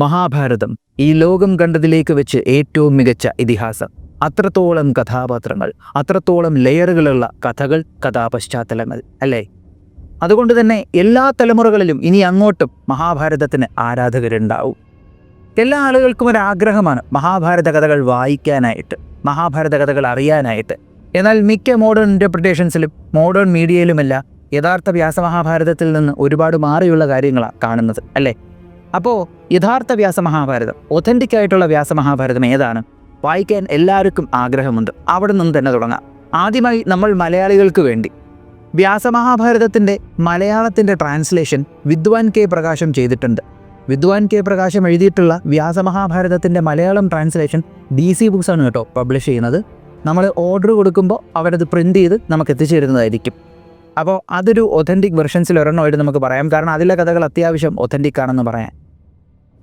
മഹാഭാരതം ഈ ലോകം കണ്ടതിലേക്ക് വെച്ച് ഏറ്റവും മികച്ച ഇതിഹാസം. അത്രത്തോളം കഥാപാത്രങ്ങൾ, അത്രത്തോളം ലെയറുകളുള്ള കഥകൾ, കഥാപശ്ചാത്തലങ്ങൾ അല്ലേ? അതുകൊണ്ട് തന്നെ എല്ലാ തലമുറകളിലും ഇനി അങ്ങോട്ടും മഹാഭാരതത്തിന് ആരാധകരുണ്ടാവും. എല്ലാ ആളുകൾക്കും ഒരാഗ്രഹമാണ് മഹാഭാരത കഥകൾ വായിക്കാനായിട്ട്, മഹാഭാരത കഥകൾ അറിയാനായിട്ട്. എന്നാൽ മിക്ക മോഡേൺ ഇൻ്റർപ്രിട്ടേഷൻസിലും മോഡേൺ മീഡിയയിലുമെല്ലാം യഥാർത്ഥ വ്യാസമഹാഭാരതത്തിൽ നിന്ന് ഒരുപാട് മാറിയുള്ള കാര്യങ്ങളാണ് കാണുന്നത് അല്ലേ? അപ്പോൾ യഥാർത്ഥ വ്യാസമഹാഭാരതം, ഒതൻറ്റിക് ആയിട്ടുള്ള വ്യാസമഹാഭാരതം ഏതാണ്? വായിക്കാൻ എല്ലാവർക്കും ആഗ്രഹമുണ്ട്. അവിടെ നിന്ന് തന്നെ തുടങ്ങാം. ആദ്യമായി നമ്മൾ മലയാളികൾക്ക് വേണ്ടി വ്യാസമഹാഭാരതത്തിൻ്റെ മലയാളത്തിൻ്റെ ട്രാൻസ്ലേഷൻ വിദ്വാൻ കെ പ്രകാശം ചെയ്തിട്ടുണ്ട്. വിദ്വാൻ കെ പ്രകാശം എഴുതിയിട്ടുള്ള വ്യാസമഹാഭാരതത്തിൻ്റെ മലയാളം ട്രാൻസ്ലേഷൻ DC ബുക്സാണ് കേട്ടോ പബ്ലിഷ് ചെയ്യുന്നത്. നമ്മൾ ഓർഡർ കൊടുക്കുമ്പോൾ അവരത് പ്രിൻ്റ് ചെയ്ത് നമുക്ക് എത്തിച്ചേരുന്നതായിരിക്കും. അപ്പോൾ അതൊരു ഒതൻറ്റിക് വെർഷൻസിൽ ഒരെണ്ണമായിട്ട് നമുക്ക് പറയാം. കാരണം അതിലെ കഥകൾ അത്യാവശ്യം ഒതൻറ്റിക് ആണെന്ന് പറയാൻ.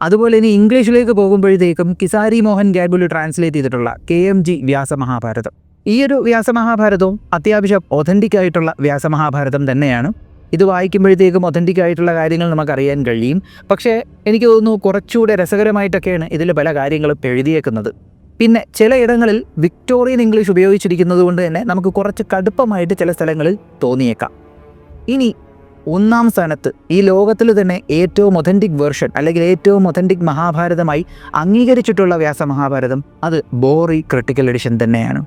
അതുപോലെ ഇനി ഇംഗ്ലീഷിലേക്ക് പോകുമ്പോഴത്തേക്കും കിസാരി മോഹൻ ഗാഡ്ബുൾ ട്രാൻസ്ലേറ്റ് ചെയ്തിട്ടുള്ള KMG വ്യാസമഹാഭാരതം, ഈ ഒരു വ്യാസമഹാഭാരതവും അത്യാവശ്യം ഒതൻറ്റിക് ആയിട്ടുള്ള വ്യാസമഹാഭാരതം തന്നെയാണ്. ഇത് വായിക്കുമ്പോഴത്തേക്കും ഒതൻറ്റിക് ആയിട്ടുള്ള കാര്യങ്ങൾ നമുക്കറിയാൻ കഴിയും. പക്ഷേ എനിക്ക് തോന്നുന്നു കുറച്ചുകൂടെ രസകരമായിട്ടൊക്കെയാണ് ഇതിൽ പല കാര്യങ്ങളും എഴുതിയേക്കുന്നത്. പിന്നെ ചിലയിടങ്ങളിൽ വിക്ടോറിയൻ ഇംഗ്ലീഷ് ഉപയോഗിച്ചിരിക്കുന്നത് കൊണ്ട് തന്നെ നമുക്ക് കുറച്ച് കടുപ്പമായിട്ട് ചില സ്ഥലങ്ങളിൽ തോന്നിയേക്കാം. ഇനി ഒന്നാം സ്ഥാനത്ത് ഈ ലോകത്തിൽ തന്നെ ഏറ്റവും ഒതൻറ്റിക് വേർഷൻ അല്ലെങ്കിൽ ഏറ്റവും ഒതൻറ്റിക് മഹാഭാരതമായി അംഗീകരിച്ചിട്ടുള്ള വ്യാസമഹാഭാരതം അത് ബോറി ക്രിട്ടിക്കൽ എഡിഷൻ തന്നെയാണ്.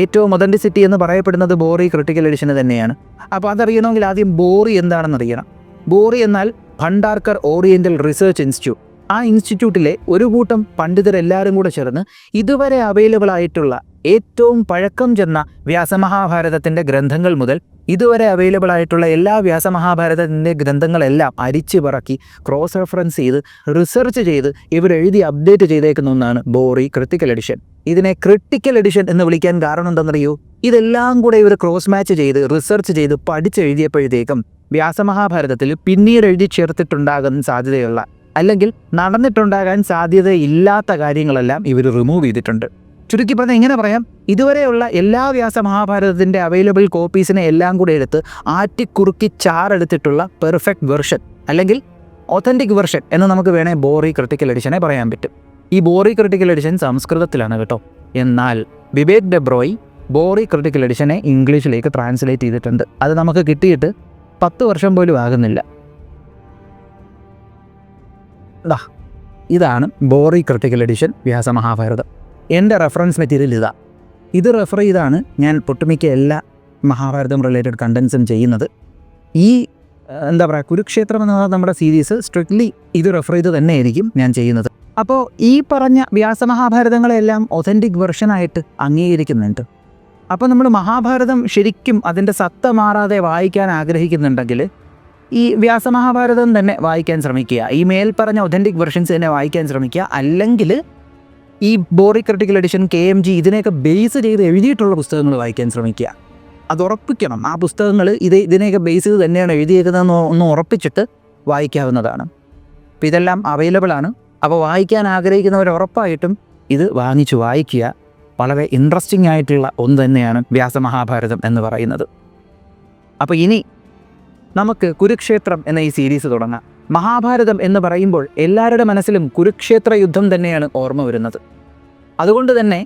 ഏറ്റവും ഒതൻറ്റിസിറ്റി എന്ന് പറയപ്പെടുന്നത് ബോറി ക്രിട്ടിക്കൽ എഡിഷന് തന്നെയാണ്. അപ്പോൾ അതറിയണമെങ്കിൽ ആദ്യം ബോറി എന്താണെന്ന് അറിയണം. ബോറി എന്നാൽ ഭണ്ഡാർക്കർ ഓറിയൻ്റൽ റിസർച്ച് ഇൻസ്റ്റിറ്റ്യൂട്ട്. ആ ഇൻസ്റ്റിറ്റ്യൂട്ടിലെ ഒരു കൂട്ടം പണ്ഡിതരെല്ലാവരും കൂടെ ചേർന്ന് ഇതുവരെ അവൈലബിൾ ആയിട്ടുള്ള ഏറ്റവും പഴക്കം ചെന്ന വ്യാസമഹാഭാരതത്തിൻ്റെ ഗ്രന്ഥങ്ങൾ മുതൽ ഇതുവരെ അവൈലബിൾ ആയിട്ടുള്ള എല്ലാ വ്യാസമഹാഭാരതത്തിൻ്റെ ഗ്രന്ഥങ്ങളെല്ലാം അരിച്ചു പറക്കി ക്രോസ് റെഫറൻസ് ചെയ്ത് റിസർച്ച് ചെയ്ത് ഇവരെഴുതി അപ്ഡേറ്റ് ചെയ്തേക്കുന്ന ഒന്നാണ് ബോറി ക്രിട്ടിക്കൽ എഡിഷൻ. ഇതിനെ ക്രിട്ടിക്കൽ എഡിഷൻ എന്ന് വിളിക്കാൻ കാരണം എന്താണെന്നറിയോ? ഇതെല്ലാം കൂടെ ഇവർ ക്രോസ് മാച്ച് ചെയ്ത് റിസർച്ച് ചെയ്ത് പഠിച്ചെഴുതിയപ്പോഴത്തേക്കും വ്യാസമഹാഭാരതത്തിൽ പിന്നീട് എഴുതി ചേർത്തിട്ടുണ്ടാകാൻ സാധ്യതയുള്ള അല്ലെങ്കിൽ നടന്നിട്ടുണ്ടാകാൻ സാധ്യതയില്ലാത്ത കാര്യങ്ങളെല്ലാം ഇവർ റിമൂവ് ചെയ്തിട്ടുണ്ട്. ചുരുക്കി പറഞ്ഞാൽ എങ്ങനെ പറയാം, ഇതുവരെയുള്ള എല്ലാ വ്യാസമഹാഭാരതത്തിൻ്റെ അവൈലബിൾ കോപ്പീസിനെ എല്ലാം കൂടെ എടുത്ത് ആറ്റിക്കുറുക്കി ചാറെടുത്തിട്ടുള്ള പെർഫെക്റ്റ് വെർഷൻ അല്ലെങ്കിൽ ഒതൻറ്റിക് വെർഷൻ എന്ന് നമുക്ക് വേണേൽ ബോറി ക്രിട്ടിക്കൽ എഡിഷനെ പറയാൻ പറ്റും. ഈ ബോറി ക്രിട്ടിക്കൽ എഡിഷൻ സംസ്കൃതത്തിലാണ് കേട്ടോ. എന്നാൽ വിവേക് ഡെബ്രോയ് ബോറി ക്രിട്ടിക്കൽ എഡിഷനെ ഇംഗ്ലീഷിലേക്ക് ട്രാൻസ്ലേറ്റ് ചെയ്തിട്ടുണ്ട്. അത് നമുക്ക് കിട്ടിയിട്ട് 10 വർഷം പോലും ആകുന്നില്ല. ഇതാണ് ബോറി ക്രിട്ടിക്കൽ എഡിഷൻ വ്യാസമഹാഭാരതം. എൻ്റെ റെഫറൻസ് മെറ്റീരിയൽ ഇതാ. ഇത് റെഫർ ചെയ്താണ് ഞാൻ ഒട്ടുമിക്ക എല്ലാ മഹാഭാരതം റിലേറ്റഡ് കണ്ടൻസും ചെയ്യുന്നത്. ഈ എന്താ പറയുക, കുരുക്ഷേത്രം എന്ന നമ്മുടെ സീരീസ് സ്ട്രിക്ട്ലി ഇത് റെഫർ ചെയ്ത് തന്നെയായിരിക്കും ഞാൻ ചെയ്യുന്നത്. അപ്പോൾ ഈ പറഞ്ഞ വ്യാസമഹാഭാരതങ്ങളെല്ലാം ഒതൻറ്റിക് വെർഷനായിട്ട് അംഗീകരിക്കുന്നുണ്ട്. അപ്പോൾ നമ്മൾ മഹാഭാരതം ശരിക്കും അതിൻ്റെ സത്ത മാറാതെ വായിക്കാൻ ആഗ്രഹിക്കുന്നുണ്ടെങ്കിൽ ഈ വ്യാസമഹാഭാരതം തന്നെ വായിക്കാൻ ശ്രമിക്കുക. ഈ മേൽപ്പറഞ്ഞ ഒതൻറ്റിക് വെർഷൻസ് തന്നെ വായിക്കാൻ ശ്രമിക്കുക. അല്ലെങ്കിൽ ഈ ബോറി ക്രിട്ടിക്കൽ എഡിഷൻ KMG ഇതിനെയൊക്കെ ബേസ് ചെയ്ത് എഴുതിയിട്ടുള്ള പുസ്തകങ്ങൾ വായിക്കാൻ ശ്രമിക്കുക. അത് ഉറപ്പിക്കണം. ആ പുസ്തകങ്ങൾ ഇതിനെയൊക്കെ ബേസ് ചെയ്ത് തന്നെയാണ് എഴുതിയേക്കുന്നതെന്ന് ഒന്ന് ഉറപ്പിച്ചിട്ട് വായിക്കാവുന്നതാണ്. അപ്പോൾ ഇതെല്ലാം അവൈലബിൾ ആണ്. അപ്പോൾ വായിക്കാൻ ആഗ്രഹിക്കുന്നവർ ഉറപ്പായിട്ടും ഇത് വാങ്ങിച്ചു വായിക്കുക. വളരെ ഇൻട്രസ്റ്റിംഗ് ആയിട്ടുള്ള ഒന്ന് തന്നെയാണ് വ്യാസമഹാഭാരതം എന്ന് പറയുന്നത്. അപ്പോൾ ഇനി നമുക്ക് കുരുക്ഷേത്രം എന്ന ഈ സീരീസ് തുടങ്ങാം. മഹാഭാരതം എന്ന് പറയുമ്പോൾ എല്ലാവരുടെ മനസ്സിലും കുരുക്ഷേത്ര യുദ്ധം തന്നെയാണ് ഓർമ്മ വരുന്നത്. അതുകൊണ്ട് തന്നെ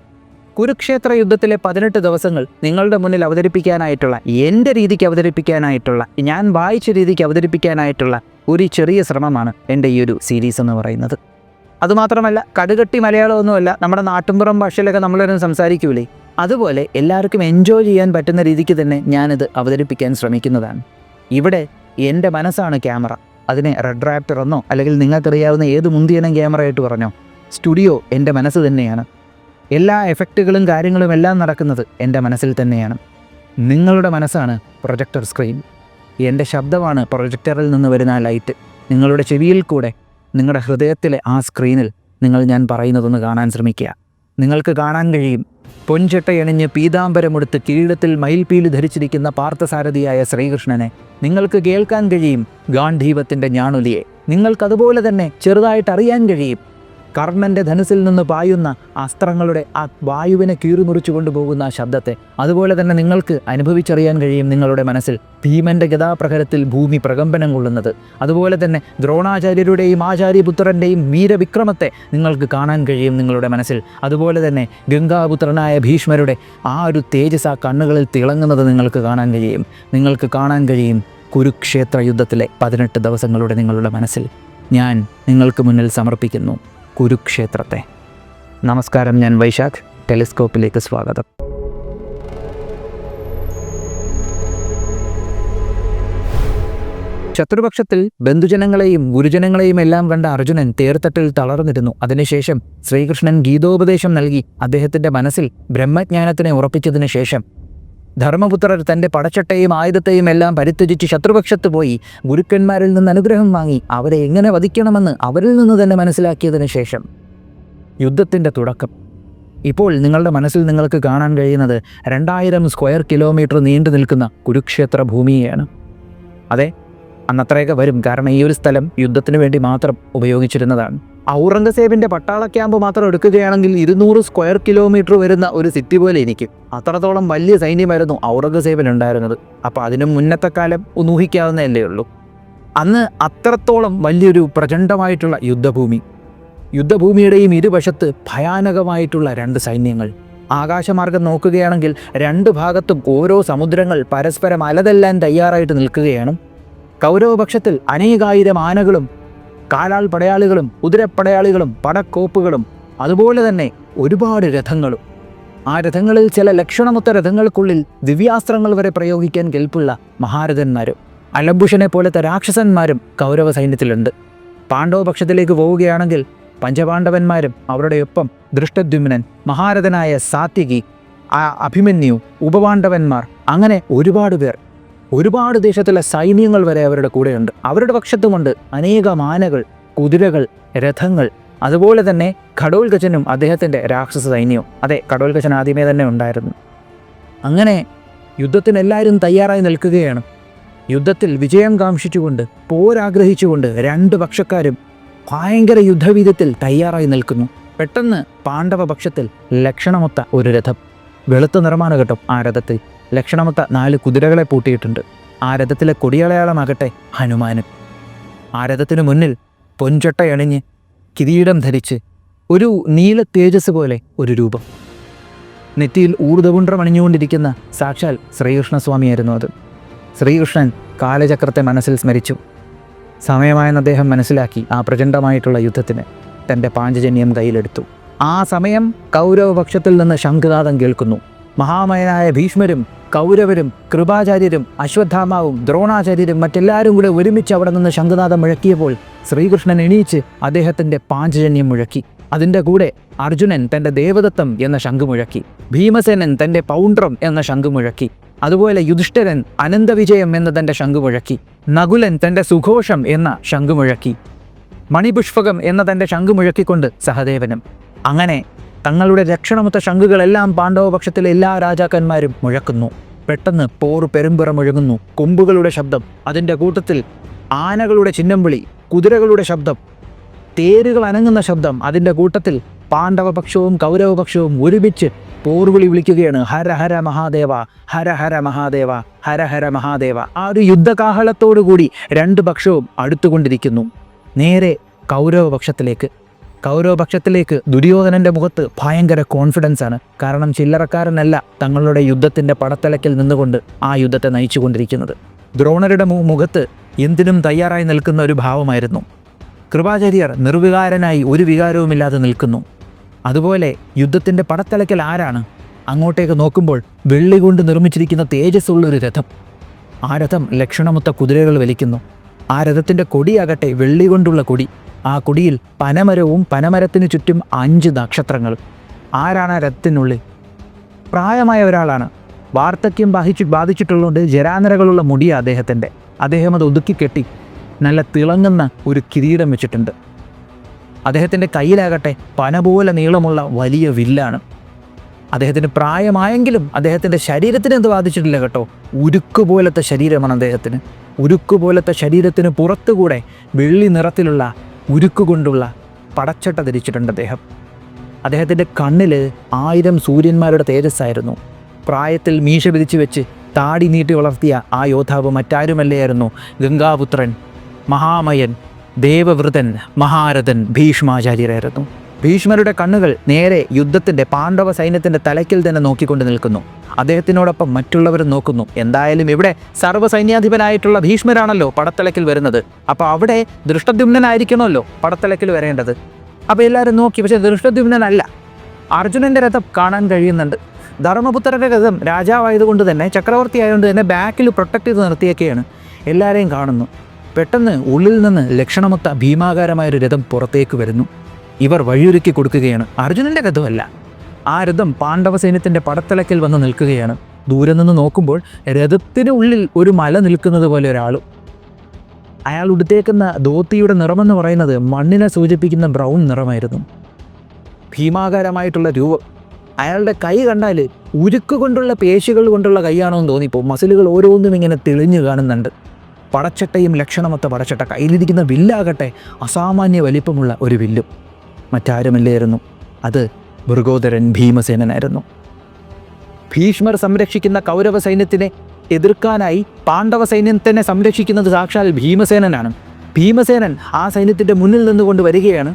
കുരുക്ഷേത്ര യുദ്ധത്തിലെ 18 ദിവസങ്ങൾ നിങ്ങളുടെ മുന്നിൽ അവതരിപ്പിക്കാനായിട്ടുള്ള, എൻ്റെ രീതിക്ക് അവതരിപ്പിക്കാനായിട്ടുള്ള, ഞാൻ വായിച്ച രീതിക്ക് അവതരിപ്പിക്കാനായിട്ടുള്ള ഒരു ചെറിയ ശ്രമമാണ് എൻ്റെ ഈ ഒരു സീരീസ് എന്ന് പറയുന്നത്. അതുമാത്രമല്ല, കടുകട്ടി മലയാളമൊന്നുമല്ല, നമ്മുടെ നാട്ടുമ്പുറം ഭാഷയിലൊക്കെ നമ്മളൊരു സംസാരിക്കൂലേ, അതുപോലെ എല്ലാവർക്കും എൻജോയ് ചെയ്യാൻ പറ്റുന്ന രീതിക്ക് തന്നെ ഞാനിത് അവതരിപ്പിക്കാൻ ശ്രമിക്കുന്നതാണ്. ഇവിടെ എൻ്റെ മനസ്സാണ് ക്യാമറ. അതിനെ റെഡ് റാപ്റ്റർ എന്നോ അല്ലെങ്കിൽ നിങ്ങൾക്കറിയാവുന്ന ഏത് മുന്തിയനം ക്യാമറയായിട്ട് പറഞ്ഞോ, സ്റ്റുഡിയോ എൻ്റെ മനസ്സ് തന്നെയാണ്. എല്ലാ എഫക്റ്റുകളും കാര്യങ്ങളും എല്ലാം നടക്കുന്നത് എൻ്റെ മനസ്സിൽ തന്നെയാണ്. നിങ്ങളുടെ മനസ്സാണ് പ്രൊജക്ടർ സ്ക്രീൻ. എൻ്റെ ശബ്ദമാണ് പ്രൊജക്ടറിൽ നിന്ന് വരുന്ന ലൈറ്റ്. നിങ്ങളുടെ ചെവിയിൽ കൂടെ നിങ്ങളുടെ ഹൃദയത്തിലെ ആ സ്ക്രീനിൽ ഞാൻ പറയുന്നതൊന്ന് കാണാൻ ശ്രമിക്കുക. നിങ്ങൾക്ക് കാണാൻ കഴിയും പൊൻചട്ടയണിഞ്ഞ് പീതാംബരമെടുത്ത് കിരീടത്തിൽ മയിൽപീലി ധരിച്ചിരിക്കുന്ന പാർത്ഥസാരഥിയായ ശ്രീകൃഷ്ണനെ. നിങ്ങൾക്ക് കേൾക്കാൻ കഴിയും ഗാന്ധീവത്തിൻ്റെ ഞാണൊലിയെ. നിങ്ങൾക്കതുപോലെ തന്നെ ചെറുതായിട്ട് അറിയാൻ കഴിയും കർണൻ്റെ ധനുസിൽ നിന്ന് പായുന്ന അസ്ത്രങ്ങളുടെ ആ വായുവിനെ കീറിമുറിച്ചു കൊണ്ടുപോകുന്ന ആ ശബ്ദത്തെ, അതുപോലെ തന്നെ നിങ്ങൾക്ക് അനുഭവിച്ചറിയാൻ കഴിയും നിങ്ങളുടെ മനസ്സിൽ ഭീമൻ്റെ ഗദാപ്രഹരത്തിൽ ഭൂമി പ്രകമ്പനം കൊള്ളുന്നത്. അതുപോലെ തന്നെ ദ്രോണാചാര്യരുടെയും ആചാര്യപുത്രൻ്റെയും വീരവിക്രമത്തെ നിങ്ങൾക്ക് കാണാൻ കഴിയും നിങ്ങളുടെ മനസ്സിൽ. അതുപോലെ തന്നെ ഗംഗാപുത്രനായ ഭീഷ്മരുടെ ആ ഒരു തേജസ് ആ കണ്ണുകളിൽ തിളങ്ങുന്നത് നിങ്ങൾക്ക് കാണാൻ കഴിയും. നിങ്ങൾക്ക് കാണാൻ കഴിയും കുരുക്ഷേത്ര യുദ്ധത്തിലെ 18 ദിവസങ്ങളുടെ നിങ്ങളുടെ മനസ്സിൽ. ഞാൻ നിങ്ങൾക്ക് മുന്നിൽ സമർപ്പിക്കുന്നു കുരുക്ഷേത്രത്തെ. നമസ്കാരം, ഞാൻ വൈശാഖ്. ടെലിസ്കോപ്പിലേക്ക് സ്വാഗതം. ശത്രുപക്ഷത്തിൽ ബന്ധുജനങ്ങളെയും ഗുരുജനങ്ങളെയും എല്ലാം കണ്ട അർജുനൻ തേർത്തട്ടിൽ തളർന്നിരുന്നു. അതിനുശേഷം ശ്രീകൃഷ്ണൻ ഗീതോപദേശം നൽകി അദ്ദേഹത്തിൻ്റെ മനസ്സിൽ ബ്രഹ്മജ്ഞാനത്തിനെ ഉറപ്പിച്ചതിന് ശേഷം ധർമ്മപുത്രർ തൻ്റെ പടച്ചട്ടയും ആയുധത്തെയും എല്ലാം പരിത്യജിച്ച് ശത്രുപക്ഷത്ത് പോയി ഗുരുക്കന്മാരിൽ നിന്ന് അനുഗ്രഹം വാങ്ങി അവരെ എങ്ങനെ വധിക്കണമെന്ന് അവരിൽ നിന്ന് തന്നെ മനസ്സിലാക്കിയതിന് ശേഷം യുദ്ധത്തിൻ്റെ തുടക്കം. ഇപ്പോൾ നിങ്ങളുടെ മനസ്സിൽ നിങ്ങൾക്ക് കാണാൻ കഴിയുന്നത് 2000 സ്ക്വയർ കിലോമീറ്റർ നീണ്ടു നിൽക്കുന്ന കുരുക്ഷേത്ര ഭൂമിയെയാണ്. അതെ, അന്നത്രയൊക്കെ വരും. കാരണം ഈ ഒരു സ്ഥലം യുദ്ധത്തിന് വേണ്ടി മാത്രം ഉപയോഗിച്ചിരുന്നതാണ്. ഔറംഗസേബിൻ്റെ പട്ടാള ക്യാമ്പ് മാത്രം എടുക്കുകയാണെങ്കിൽ 200 സ്ക്വയർ കിലോമീറ്റർ വരുന്ന ഒരു സിറ്റി പോലെ ഇരിക്കും. അത്രത്തോളം വലിയ സൈന്യമായിരുന്നു ഔറംഗസേബിനുണ്ടായിരുന്നത്. അപ്പോൾ അതിനും മുന്നത്തെ കാലം ഒന്ന് ഊഹിക്കാവുന്നതല്ലേ ഉള്ളൂ. അന്ന് അത്രത്തോളം വലിയൊരു പ്രചണ്ഡമായിട്ടുള്ള യുദ്ധഭൂമിയുടെയും ഇരുവശത്ത് ഭയാനകമായിട്ടുള്ള 2 സൈന്യങ്ങൾ. ആകാശമാർഗം നോക്കുകയാണെങ്കിൽ 2 ഭാഗത്തും ഓരോ സമുദ്രങ്ങൾ പരസ്പരം അലതല്ലാൻ തയ്യാറായിട്ട് നിൽക്കുകയാണ്. കൗരവപക്ഷത്തിൽ അനേകായിരം ആനകളും കാലാൾ പടയാളികളും കുതിരപ്പടയാളികളും പടക്കോപ്പുകളും അതുപോലെ തന്നെ ഒരുപാട് രഥങ്ങളും. ആ രഥങ്ങളിൽ ചില ലക്ഷണമൊത്ത രഥങ്ങൾക്കുള്ളിൽ ദിവ്യാസ്ത്രങ്ങൾ വരെ പ്രയോഗിക്കാൻ കെൽപ്പുള്ള മഹാരഥന്മാരും അലംബുഷനെ പോലത്തെ രാക്ഷസന്മാരും കൗരവ സൈന്യത്തിലുണ്ട്. പാണ്ഡവപക്ഷത്തിലേക്ക് പോവുകയാണെങ്കിൽ പഞ്ചപാണ്ഡവന്മാരും അവരുടെ ഒപ്പം ദൃഷ്ടദ്യുമ്നൻ, മഹാരഥനായ സാത്യകി, അഭിമന്യു, ഉപപാണ്ഡവന്മാർ, അങ്ങനെ ഒരുപാട് പേർ, ഒരുപാട് ദേശത്തിലെ സൈന്യങ്ങൾ വരെ അവരുടെ കൂടെയുണ്ട്. അവരുടെ പക്ഷത്തുമുണ്ട് അനേകം ആനകൾ, കുതിരകൾ, രഥങ്ങൾ. അതുപോലെ തന്നെ ഘടോൽഗജനും അദ്ദേഹത്തിൻ്റെ രാക്ഷസ സൈന്യവും. അതെ, ഘടോൽഗജൻ ആദ്യമേ തന്നെ ഉണ്ടായിരുന്നു. അങ്ങനെ യുദ്ധത്തിന് എല്ലാവരും തയ്യാറായി നിൽക്കുകയാണ്. യുദ്ധത്തിൽ വിജയം കാംക്ഷിച്ചുകൊണ്ട്, പോരാഗ്രഹിച്ചുകൊണ്ട് 2 പക്ഷക്കാരും ഭയങ്കര യുദ്ധവീര്യത്തിൽ തയ്യാറായി നിൽക്കുന്നു. പെട്ടെന്ന് പാണ്ഡവ പക്ഷത്തിൽ ലക്ഷണമൊത്ത ഒരു രഥം, വെളുത്ത നിറമാണ് കേട്ടോ ആ രഥത്തിൽ. ലക്ഷണമൊത്ത 4 കുതിരകളെ പൂട്ടിയിട്ടുണ്ട്. ആ രഥത്തിലെ കൊടിയടയാളമാകട്ടെ ഹനുമാനും. ആ രഥത്തിനു മുന്നിൽ പൊൻചട്ടയണിഞ്ഞ് കിരീടം ധരിച്ച് ഒരു നീല തേജസ് പോലെ ഒരു രൂപം, നെറ്റിയിൽ ഊർധപുണ്ഡ്രം അണിഞ്ഞുകൊണ്ടിരിക്കുന്ന സാക്ഷാൽ ശ്രീകൃഷ്ണസ്വാമിയായിരുന്നു അത്. ശ്രീകൃഷ്ണൻ കാലചക്രത്തെ മനസ്സിൽ സ്മരിച്ചു. സമയമായെന്ന് അദ്ദേഹം മനസ്സിലാക്കി. ആ പ്രചണ്ഡമായിട്ടുള്ള യുദ്ധത്തിന് തൻ്റെ പാഞ്ചജന്യം കയ്യിലെടുത്തു. ആ സമയം കൗരവപക്ഷത്തിൽ നിന്ന് ശംഖുനാദം കേൾക്കുന്നു. മഹാമയനായ ഭീഷ്മരും കൗരവരും കൃപാചാര്യരും അശ്വത്ഥാമാവും ദ്രോണാചാര്യരും മറ്റെല്ലാവരും കൂടെ ഒരുമിച്ച് അവിടെ നിന്ന് ശംഖുനാദം മുഴക്കിയപ്പോൾ ശ്രീകൃഷ്ണൻ എണീച്ച് അദ്ദേഹത്തിൻ്റെ പാഞ്ചജന്യം മുഴക്കി. അതിൻ്റെ കൂടെ അർജുനൻ തൻ്റെ ദേവദത്തം എന്ന ശംഖ് മുഴക്കി, ഭീമസേനൻ തൻ്റെ പൗണ്ഡ്രം എന്ന ശംഖ് മുഴക്കി, അതുപോലെ യുധിഷ്ഠിരൻ അനന്തവിജയം എന്ന തൻ്റെ ശംഖ് മുഴക്കി, നകുലൻ തൻ്റെ സുഘോഷം എന്ന ശംഖ് മുഴക്കി, മണിപുഷ്പകം എന്ന തൻ്റെ ശംഖ് മുഴക്കിക്കൊണ്ട് സഹദേവനും. അങ്ങനെ തങ്ങളുടെ രക്ഷണമൊത്ത ശംഖുകളെല്ലാം പാണ്ഡവപക്ഷത്തിലെ എല്ലാ രാജാക്കന്മാരും മുഴക്കുന്നു. പെട്ടെന്ന് പെരുമ്പുറ മുഴങ്ങുന്നു. കൊമ്പുകളുടെ ശബ്ദം, അതിൻ്റെ കൂട്ടത്തിൽ ആനകളുടെ ചിഹ്നം വിളി, കുതിരകളുടെ ശബ്ദം, തേരുകൾ അനങ്ങുന്ന ശബ്ദം. അതിൻ്റെ കൂട്ടത്തിൽ പാണ്ഡവപക്ഷവും കൗരവപക്ഷവും ഒരുമിച്ച് പോർവിളി വിളിക്കുകയാണ്, ഹര ഹര മഹാദേവ, ഹര ഹര മഹാദേവ, ഹര ഹര മഹാദേവ. ആ ഒരു യുദ്ധകാഹളത്തോടു കൂടി 2 പക്ഷവും അടുത്തുകൊണ്ടിരിക്കുന്നു. നേരെ കൗരവപക്ഷത്തിലേക്ക് ദുര്യോധനൻ്റെ മുഖത്ത് ഭയങ്കര കോൺഫിഡൻസ് ആണ്. കാരണം ചില്ലറക്കാരനല്ല തങ്ങളുടെ യുദ്ധത്തിൻ്റെ പടത്തലക്കിൽ നിന്നുകൊണ്ട് ആ യുദ്ധത്തെ നയിച്ചുകൊണ്ടിരിക്കുന്നത്. ദ്രോണരുടെ മുഖത്ത് എന്തിനും തയ്യാറായി നിൽക്കുന്ന ഒരു ഭാവമായിരുന്നു. കൃപാചാര്യർ നിർവികാരനായി ഒരു വികാരവുമില്ലാതെ നിൽക്കുന്നു. അതുപോലെ യുദ്ധത്തിൻ്റെ പടത്തലക്കൽ ആരാണ്? അങ്ങോട്ടേക്ക് നോക്കുമ്പോൾ വെള്ളി കൊണ്ട് നിർമ്മിച്ചിരിക്കുന്ന തേജസ്സുള്ളൊരു രഥം. ആ രഥം ലക്ഷണമൊത്ത കുതിരകൾ വലിക്കുന്നു. ആ രഥത്തിൻ്റെ കൊടിയാകട്ടെ വെള്ളി കൊണ്ടുള്ള കൊടി. ആ കൊടിയിൽ പനമരവും പനമരത്തിന് ചുറ്റും 5 നക്ഷത്രങ്ങൾ. ആരാണ് ആ രഥത്തിനുള്ളിൽ? പ്രായമായ ഒരാളാണ്. വാർദ്ധക്യം ബാധിച്ചിട്ടുള്ളതുകൊണ്ട് ജരാനരകളുള്ള മുടിയാണ് അദ്ദേഹത്തിൻ്റെ. അദ്ദേഹം അത് ഒതുക്കി കെട്ടി നല്ല തിളങ്ങുന്ന ഒരു കിരീടം വെച്ചിട്ടുണ്ട്. അദ്ദേഹത്തിൻ്റെ കയ്യിലാകട്ടെ പന പോലെ നീളമുള്ള വലിയ വില്ലാണ്. അദ്ദേഹത്തിന് പ്രായമായെങ്കിലും അദ്ദേഹത്തിൻ്റെ ശരീരത്തിന് എന്ത് ബാധിച്ചിട്ടില്ല കേട്ടോ. ഉരുക്കുപോലത്തെ ശരീരമാണ് അദ്ദേഹത്തിന്. ഉരുക്കുപോലത്തെ ശരീരത്തിന് പുറത്തുകൂടെ വെള്ളി നിറത്തിലുള്ള ഉരുക്കുകൊണ്ടുള്ള പടച്ചട്ട ധരിച്ചിട്ടുണ്ട് അദ്ദേഹത്തിൻ്റെ കണ്ണിൽ 1000 സൂര്യന്മാരുടെ തേജസ്സായിരുന്നു. പ്രായത്തിൽ മീശ വിധിച്ചു വെച്ച് താടി നീട്ടി വളർത്തിയ ആ യോദ്ധാവ് മറ്റാരുമല്ലായിരുന്നു ഗംഗാപുത്രൻ, മഹാമയൻ, ദേവവൃതൻ, മഹാരഥൻ ഭീഷ്മാചാര്യരായിരുന്നു. ഭീഷ്മരുടെ കണ്ണുകൾ നേരെ യുദ്ധത്തിൻ്റെ പാണ്ഡവ സൈന്യത്തിൻ്റെ തലയ്ക്കിൽ തന്നെ നോക്കിക്കൊണ്ട് നിൽക്കുന്നു. അദ്ദേഹത്തിനോടൊപ്പം മറ്റുള്ളവരും നോക്കുന്നു. എന്തായാലും ഇവിടെ സർവ്വസൈന്യാധിപനായിട്ടുള്ള ഭീഷ്മരാണല്ലോ പടത്തലക്കിൽ വരുന്നത്. അപ്പോൾ അവിടെ ദൃഷ്ടദ്യുമ്നനായിരിക്കണമല്ലോ പടത്തലക്കിൽ വരേണ്ടത്. അപ്പോൾ എല്ലാവരും നോക്കി. പക്ഷേ ദൃഷ്ടദ്യുമ്നനല്ല. അർജുനൻ്റെ രഥം കാണാൻ കഴിയുന്നുണ്ട്. ധർമ്മപുത്രൻ്റെ രഥം രാജാവായതുകൊണ്ട് തന്നെ, ചക്രവർത്തി ആയതുകൊണ്ട് തന്നെ ബാക്കിൽ പ്രൊട്ടക്ട് ചെയ്ത് നിർത്തിയൊക്കെയാണ്. എല്ലാവരെയും കാണുന്നു. പെട്ടെന്ന് ഉള്ളിൽ നിന്ന് ലക്ഷണമൊത്ത ഭീമാകാരമായൊരു രഥം പുറത്തേക്ക് വരുന്നു. ഇവർ വഴിയൊരുക്കി കൊടുക്കുകയാണ്. അർജുനൻ്റെ രഥമല്ല, ആ രഥം പാണ്ഡവ സൈന്യത്തിൻ്റെ പടത്തലക്കിൽ വന്ന് നിൽക്കുകയാണ്. ദൂരെ നിന്ന് നോക്കുമ്പോൾ രഥത്തിന് ഉള്ളിൽ ഒരു മല നിൽക്കുന്നത് പോലെ ഒരാളും. അയാൾ ഉടുത്തേക്കുന്ന ധോത്തിയുടെ നിറമെന്ന് പറയുന്നത് മണ്ണിനെ സൂചിപ്പിക്കുന്ന ബ്രൗൺ നിറമായിരുന്നു. ഭീമാകാരമായിട്ടുള്ള രൂപം. അയാളുടെ കൈ കണ്ടാൽ ഉരുക്ക് കൊണ്ടുള്ള പേശികൾ കൊണ്ടുള്ള കൈയാണോ എന്ന് തോന്നിപ്പോൾ. മസിലുകൾ ഓരോന്നും ഇങ്ങനെ തെളിഞ്ഞു കാണുന്നുണ്ട്. പടച്ചട്ടയും ലക്ഷണമൊത്ത പടച്ചട്ട. കയ്യിലിരിക്കുന്ന വില്ലാകട്ടെ അസാമാന്യ വലിപ്പമുള്ള ഒരു വില്ലും. മറ്റാരുമല്ലായിരുന്നു, അത് മൃഗോദരൻ ഭീമസേനനായിരുന്നു. ഭീഷ്മർ സംരക്ഷിക്കുന്ന കൗരവ സൈന്യത്തിനെ എതിർക്കാനായി പാണ്ഡവ സൈന്യത്തിനെ സംരക്ഷിക്കുന്നത് സാക്ഷാൽ ഭീമസേനനാണ്. ഭീമസേനൻ ആ സൈന്യത്തിൻ്റെ മുന്നിൽ നിന്നുകൊണ്ട് വരികയാണ്.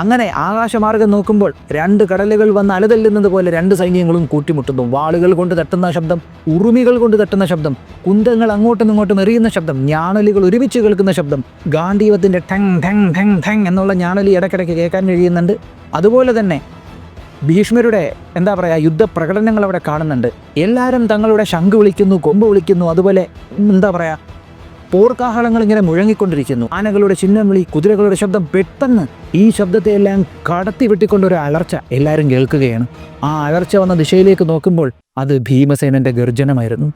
അങ്ങനെ ആകാശമാർഗം നോക്കുമ്പോൾ 2 കടലുകൾ വന്ന് അലതല്ലുന്നത് പോലെ 2 സൈന്യങ്ങളും കൂട്ടിമുട്ടുന്നു. വാളുകൾ കൊണ്ട് തട്ടുന്ന ശബ്ദം, ഉറുമികൾ കൊണ്ട് തട്ടുന്ന ശബ്ദം, കുന്തങ്ങൾ അങ്ങോട്ടും ഇങ്ങോട്ടും എറിയുന്ന ശബ്ദം, ഞാണലികൾ ഒരുമിച്ച് കേൾക്കുന്ന ശബ്ദം, ഗാന്ധീവത്തിൻ്റെ ഠങ് ഠങ് ഠങ് ഠങ് എന്നുള്ള ഞാണലി ഇടയ്ക്കിടയ്ക്ക് കേൾക്കാൻ കഴിയുന്നുണ്ട്. അതുപോലെ തന്നെ ഭീഷ്മരുടെ യുദ്ധപ്രകടനങ്ങൾ അവിടെ കാണുന്നുണ്ട്. എല്ലാവരും തങ്ങളുടെ ശംഖ് വിളിക്കുന്നു, കൊമ്പ് വിളിക്കുന്നു. അതുപോലെ പോർക്കാഹളങ്ങൾ ഇങ്ങനെ മുഴങ്ങിക്കൊണ്ടിരിക്കുന്നു. ആനകളുടെ ചിഹ്നം വിളി, കുതിരകളുടെ ശബ്ദം. പെട്ടെന്ന് ഈ ശബ്ദത്തെ എല്ലാം കടത്തി വെട്ടിക്കൊണ്ടൊരു അലർച്ച എല്ലാവരും കേൾക്കുകയാണ്. ആ അലർച്ച വന്ന ദിശയിലേക്ക് നോക്കുമ്പോൾ അത് ഭീമസേനൻ്റെ ഗർജനമായിരുന്നു.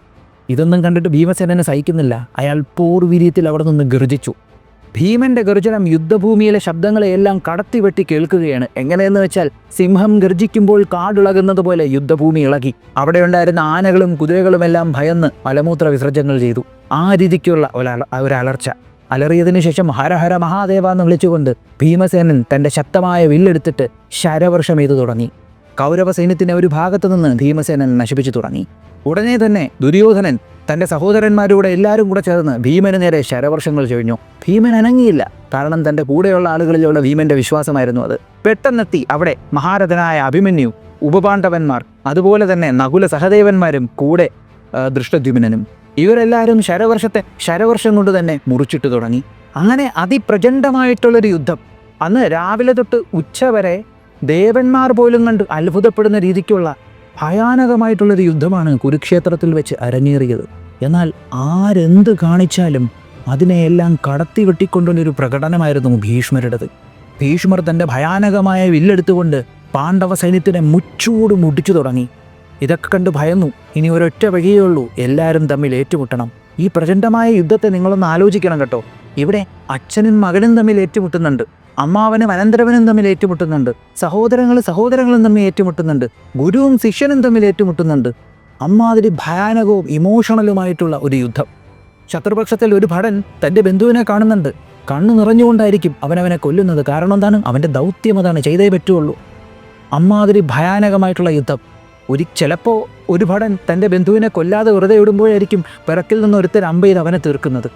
ഇതൊന്നും കണ്ടിട്ട് ഭീമസേനനെ സഹിക്കുന്നില്ല. അയാൾ പോർവീര്യത്തിൽ അവിടെ നിന്ന് ഗർജിച്ചു. ഭീമന്റെ ഗർജനം യുദ്ധഭൂമിയിലെ ശബ്ദങ്ങളെയെല്ലാം കടത്തി വെട്ടി കേൾക്കുകയാണ്. എങ്ങനെയെന്ന് വെച്ചാൽ സിംഹം ഗർജിക്കുമ്പോൾ കാടിളകുന്നത് പോലെ യുദ്ധഭൂമി ഇളകി. അവിടെ ഉണ്ടായിരുന്ന ആനകളും കുതിരകളുമെല്ലാം ഭയന്ന് മലമൂത്ര വിസർജനങ്ങൾ ചെയ്തു. ആ രീതിക്കുള്ള ഒരലർച്ച. അലറിയതിനു ശേഷം ഹരഹര മഹാദേവ എന്ന് വിളിച്ചുകൊണ്ട് ഭീമസേനൻ തൻ്റെ ശക്തമായ വില്ലെടുത്തിട്ട് ശരവർഷം ചെയ്തു തുടങ്ങി. കൗരവ സൈന്യത്തിൻ്റെ ഒരു ഭാഗത്തു നിന്ന് ഭീമസേനൻ നശിപ്പിച്ചു തുടങ്ങി. ഉടനെ തന്നെ ദുര്യോധനൻ തൻ്റെ സഹോദരന്മാരുടെ എല്ലാവരും കൂടെ ചേർന്ന് ഭീമന് നേരെ ശരവർഷങ്ങൾ ചൊഴിഞ്ഞു. ഭീമൻ അനങ്ങിയില്ല. കാരണം തൻ്റെ കൂടെയുള്ള ആളുകളിലുള്ള ഭീമന്റെ വിശ്വാസമായിരുന്നു അത്. പെട്ടെന്നെത്തി അവിടെ മഹാരഥനായ അഭിമന്യു, ഉപപാണ്ഡവന്മാർ, അതുപോലെ തന്നെ നകുല സഹദേവന്മാരും കൂടെ ദൃഷ്ടദ്യുമ്നനും. ഇവരെല്ലാവരും ശരവർഷം കൊണ്ട് തന്നെ മുറിച്ചിട്ട് തുടങ്ങി. അങ്ങനെ അതിപ്രചണ്ഡമായിട്ടുള്ളൊരു യുദ്ധം. അന്ന് രാവിലെ തൊട്ട് ഉച്ച വരെ ദേവന്മാർ പോലും കണ്ട് അത്ഭുതപ്പെടുന്ന രീതിക്കുള്ള ഭയാനകമായിട്ടുള്ളൊരു യുദ്ധമാണ് കുരുക്ഷേത്രത്തിൽ വെച്ച് അരങ്ങേറിയത്. എന്നാൽ ആരെന്ത് കാണിച്ചാലും അതിനെയെല്ലാം കടത്തി വെട്ടിക്കൊണ്ടുള്ളൊരു പ്രകടനമായിരുന്നു ഭീഷ്മരുടേത്. ഭീഷ്മർ തൻ്റെ ഭയാനകമായ വില്ലെടുത്തുകൊണ്ട് പാണ്ഡവ സൈന്യത്തിനെ മുച്ചൂട് മുടിച്ചു തുടങ്ങി. ഇതൊക്കെ കണ്ട് ഭയന്നു. ഇനി ഒരൊറ്റ വഴിയേ ഉള്ളൂ, എല്ലാവരും തമ്മിൽ ഏറ്റുമുട്ടണം. ഈ പ്രചണ്ഡമായ യുദ്ധത്തെ നിങ്ങളൊന്ന് ആലോചിക്കണം കേട്ടോ. ഇവിടെ അച്ഛനും മകനും തമ്മിൽ ഏറ്റുമുട്ടുന്നുണ്ട്, അമ്മാവനും അനന്തരവനും തമ്മിൽ ഏറ്റുമുട്ടുന്നുണ്ട്, സഹോദരങ്ങളും തമ്മിൽ ഏറ്റുമുട്ടുന്നുണ്ട്, ഗുരുവും ശിഷ്യനും തമ്മിൽ ഏറ്റുമുട്ടുന്നുണ്ട്. അമ്മാതിരി ഭയാനകവും ഇമോഷണലുമായിട്ടുള്ള ഒരു യുദ്ധം. ശത്രുപക്ഷത്തിൽ ഒരു ഭടൻ തൻ്റെ ബന്ധുവിനെ കാണുന്നുണ്ട്. കണ്ണു നിറഞ്ഞുകൊണ്ടായിരിക്കും അവനവനെ കൊല്ലുന്നത്. കാരണം എന്താണ്? അവൻ്റെ ദൗത്യം അതാണ്, ചെയ്തേ പറ്റുള്ളൂ. അമ്മാതിരി ഭയാനകമായിട്ടുള്ള യുദ്ധം. ചിലപ്പോൾ ഒരു ഭടൻ തൻ്റെ ബന്ധുവിനെ കൊല്ലാതെ വെറുതെ ഇടുമ്പോഴായിരിക്കും പിറക്കിൽ നിന്ന് ഒരുത്തൻ അമ്പ് ചെയ്ത് അവനെ തീർക്കുന്നത്.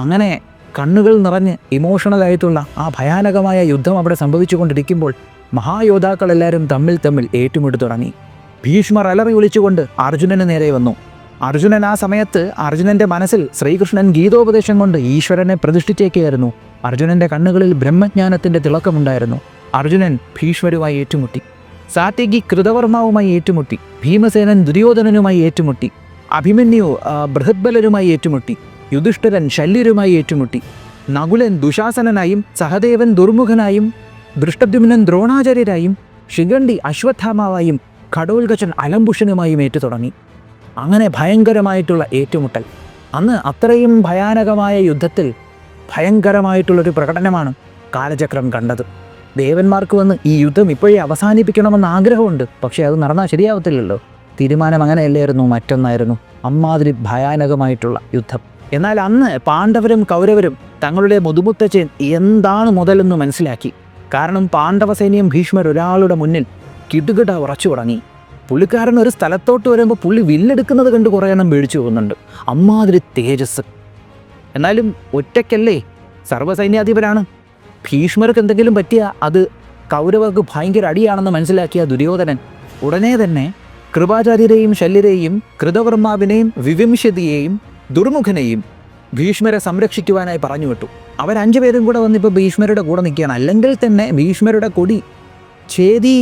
അങ്ങനെ കണ്ണുകൾ നിറഞ്ഞ് ഇമോഷണലായിട്ടുള്ള ആ ഭയാനകമായ യുദ്ധം അവിടെ സംഭവിച്ചു കൊണ്ടിരിക്കുമ്പോൾ മഹായോദ്ധാക്കളെല്ലാവരും തമ്മിൽ ഏറ്റുമുട്ടി തുടങ്ങി. ഭീഷ്മർ അലറി വിളിച്ചുകൊണ്ട് അർജുനന് നേരെ വന്നു. അർജുനൻ ആ സമയത്ത് അർജുനൻ്റെ മനസ്സിൽ ശ്രീകൃഷ്ണൻ ഗീതോപദേശം കൊണ്ട് ഈശ്വരനെ പ്രതിഷ്ഠിച്ചേക്കായിരുന്നു. അർജുനൻ്റെ കണ്ണുകളിൽ ബ്രഹ്മജ്ഞാനത്തിൻ്റെ തിളക്കമുണ്ടായിരുന്നു. അർജുനൻ ഭീഷ്മരുമായി ഏറ്റുമുട്ടി. സാത്യകി കൃതവർമാവുമായി ഏറ്റുമുട്ടി. ഭീമസേനൻ ദുര്യോധനനുമായി ഏറ്റുമുട്ടി. അഭിമന്യു ബൃഹദ്ബലരുമായി ഏറ്റുമുട്ടി. യുധിഷ്ഠിരൻ ശല്യരുമായി ഏറ്റുമുട്ടി. നകുലൻ ദുശാസനനായും സഹദേവൻ ദുർമുഖനായും ദൃഷ്ടദ്യുമ്നൻ ദ്രോണാചാര്യരായും ശിഖണ്ഡി അശ്വത്ഥാമാവായും ഘടോൽകചൻ അലംബുഷനുമായും ഏറ്റു തുടങ്ങി. അങ്ങനെ ഭയങ്കരമായിട്ടുള്ള ഏറ്റുമുട്ടൽ. അന്ന് അത്രയും ഭയാനകമായ യുദ്ധത്തിൽ ഭയങ്കരമായിട്ടുള്ളൊരു പ്രകടനമാണ് കാലചക്രം കണ്ടത്. ദേവന്മാർക്ക് വന്ന് ഈ യുദ്ധം ഇപ്പോഴേ അവസാനിപ്പിക്കണമെന്ന് ആഗ്രഹമുണ്ട്. പക്ഷേ അത് നടന്നാൽ ശരിയാവത്തില്ലല്ലോ. തീരുമാനം അങ്ങനെയല്ലായിരുന്നു, മറ്റൊന്നായിരുന്നു. അമ്മാതിരി ഭയാനകമായിട്ടുള്ള യുദ്ധം. എന്നാൽ അന്ന് പാണ്ഡവരും കൗരവരും തങ്ങളുടെ മുതുമുത്തച്ഛൻ എന്താണ് മുതലെന്ന് മനസ്സിലാക്കി. കാരണം പാണ്ഡവസൈന്യം ഭീഷ്മർ ഒരാളുടെ മുന്നിൽ കിടുകിട ഉറച്ചു തുടങ്ങി. പുള്ളിക്കാരൻ ഒരു സ്ഥലത്തോട്ട് വരുമ്പോൾ പുള്ളി വില്ലെടുക്കുന്നത് കണ്ട് കുറേ എണ്ണം പേടിച്ചു പോകുന്നുണ്ട്. അമ്മാതിരി തേജസ്. എന്നാലും ഒറ്റയ്ക്കല്ലേ, സർവ്വസൈന്യാധിപരാണ്. ഭീഷ്മർക്ക് എന്തെങ്കിലും പറ്റിയ അത് കൗരവർക്ക് ഭയങ്കര അടിയാണെന്ന് മനസ്സിലാക്കിയ ദുര്യോധനൻ ഉടനെ തന്നെ കൃപാചാര്യരെയും ശല്യരെയും കൃതവർമാവിനെയും വിവിംശതിയെയും ദുർമുഖനെയും ഭീഷ്മരെ സംരക്ഷിക്കുവാനായി പറഞ്ഞു വിട്ടു. അവർ 5 പേരും കൂടെ വന്നിപ്പോൾ ഭീഷ്മരുടെ കൂടെ നിൽക്കുകയാണ്. അല്ലെങ്കിൽ തന്നെ ഭീഷ്മരുടെ കൊടി ഛേദി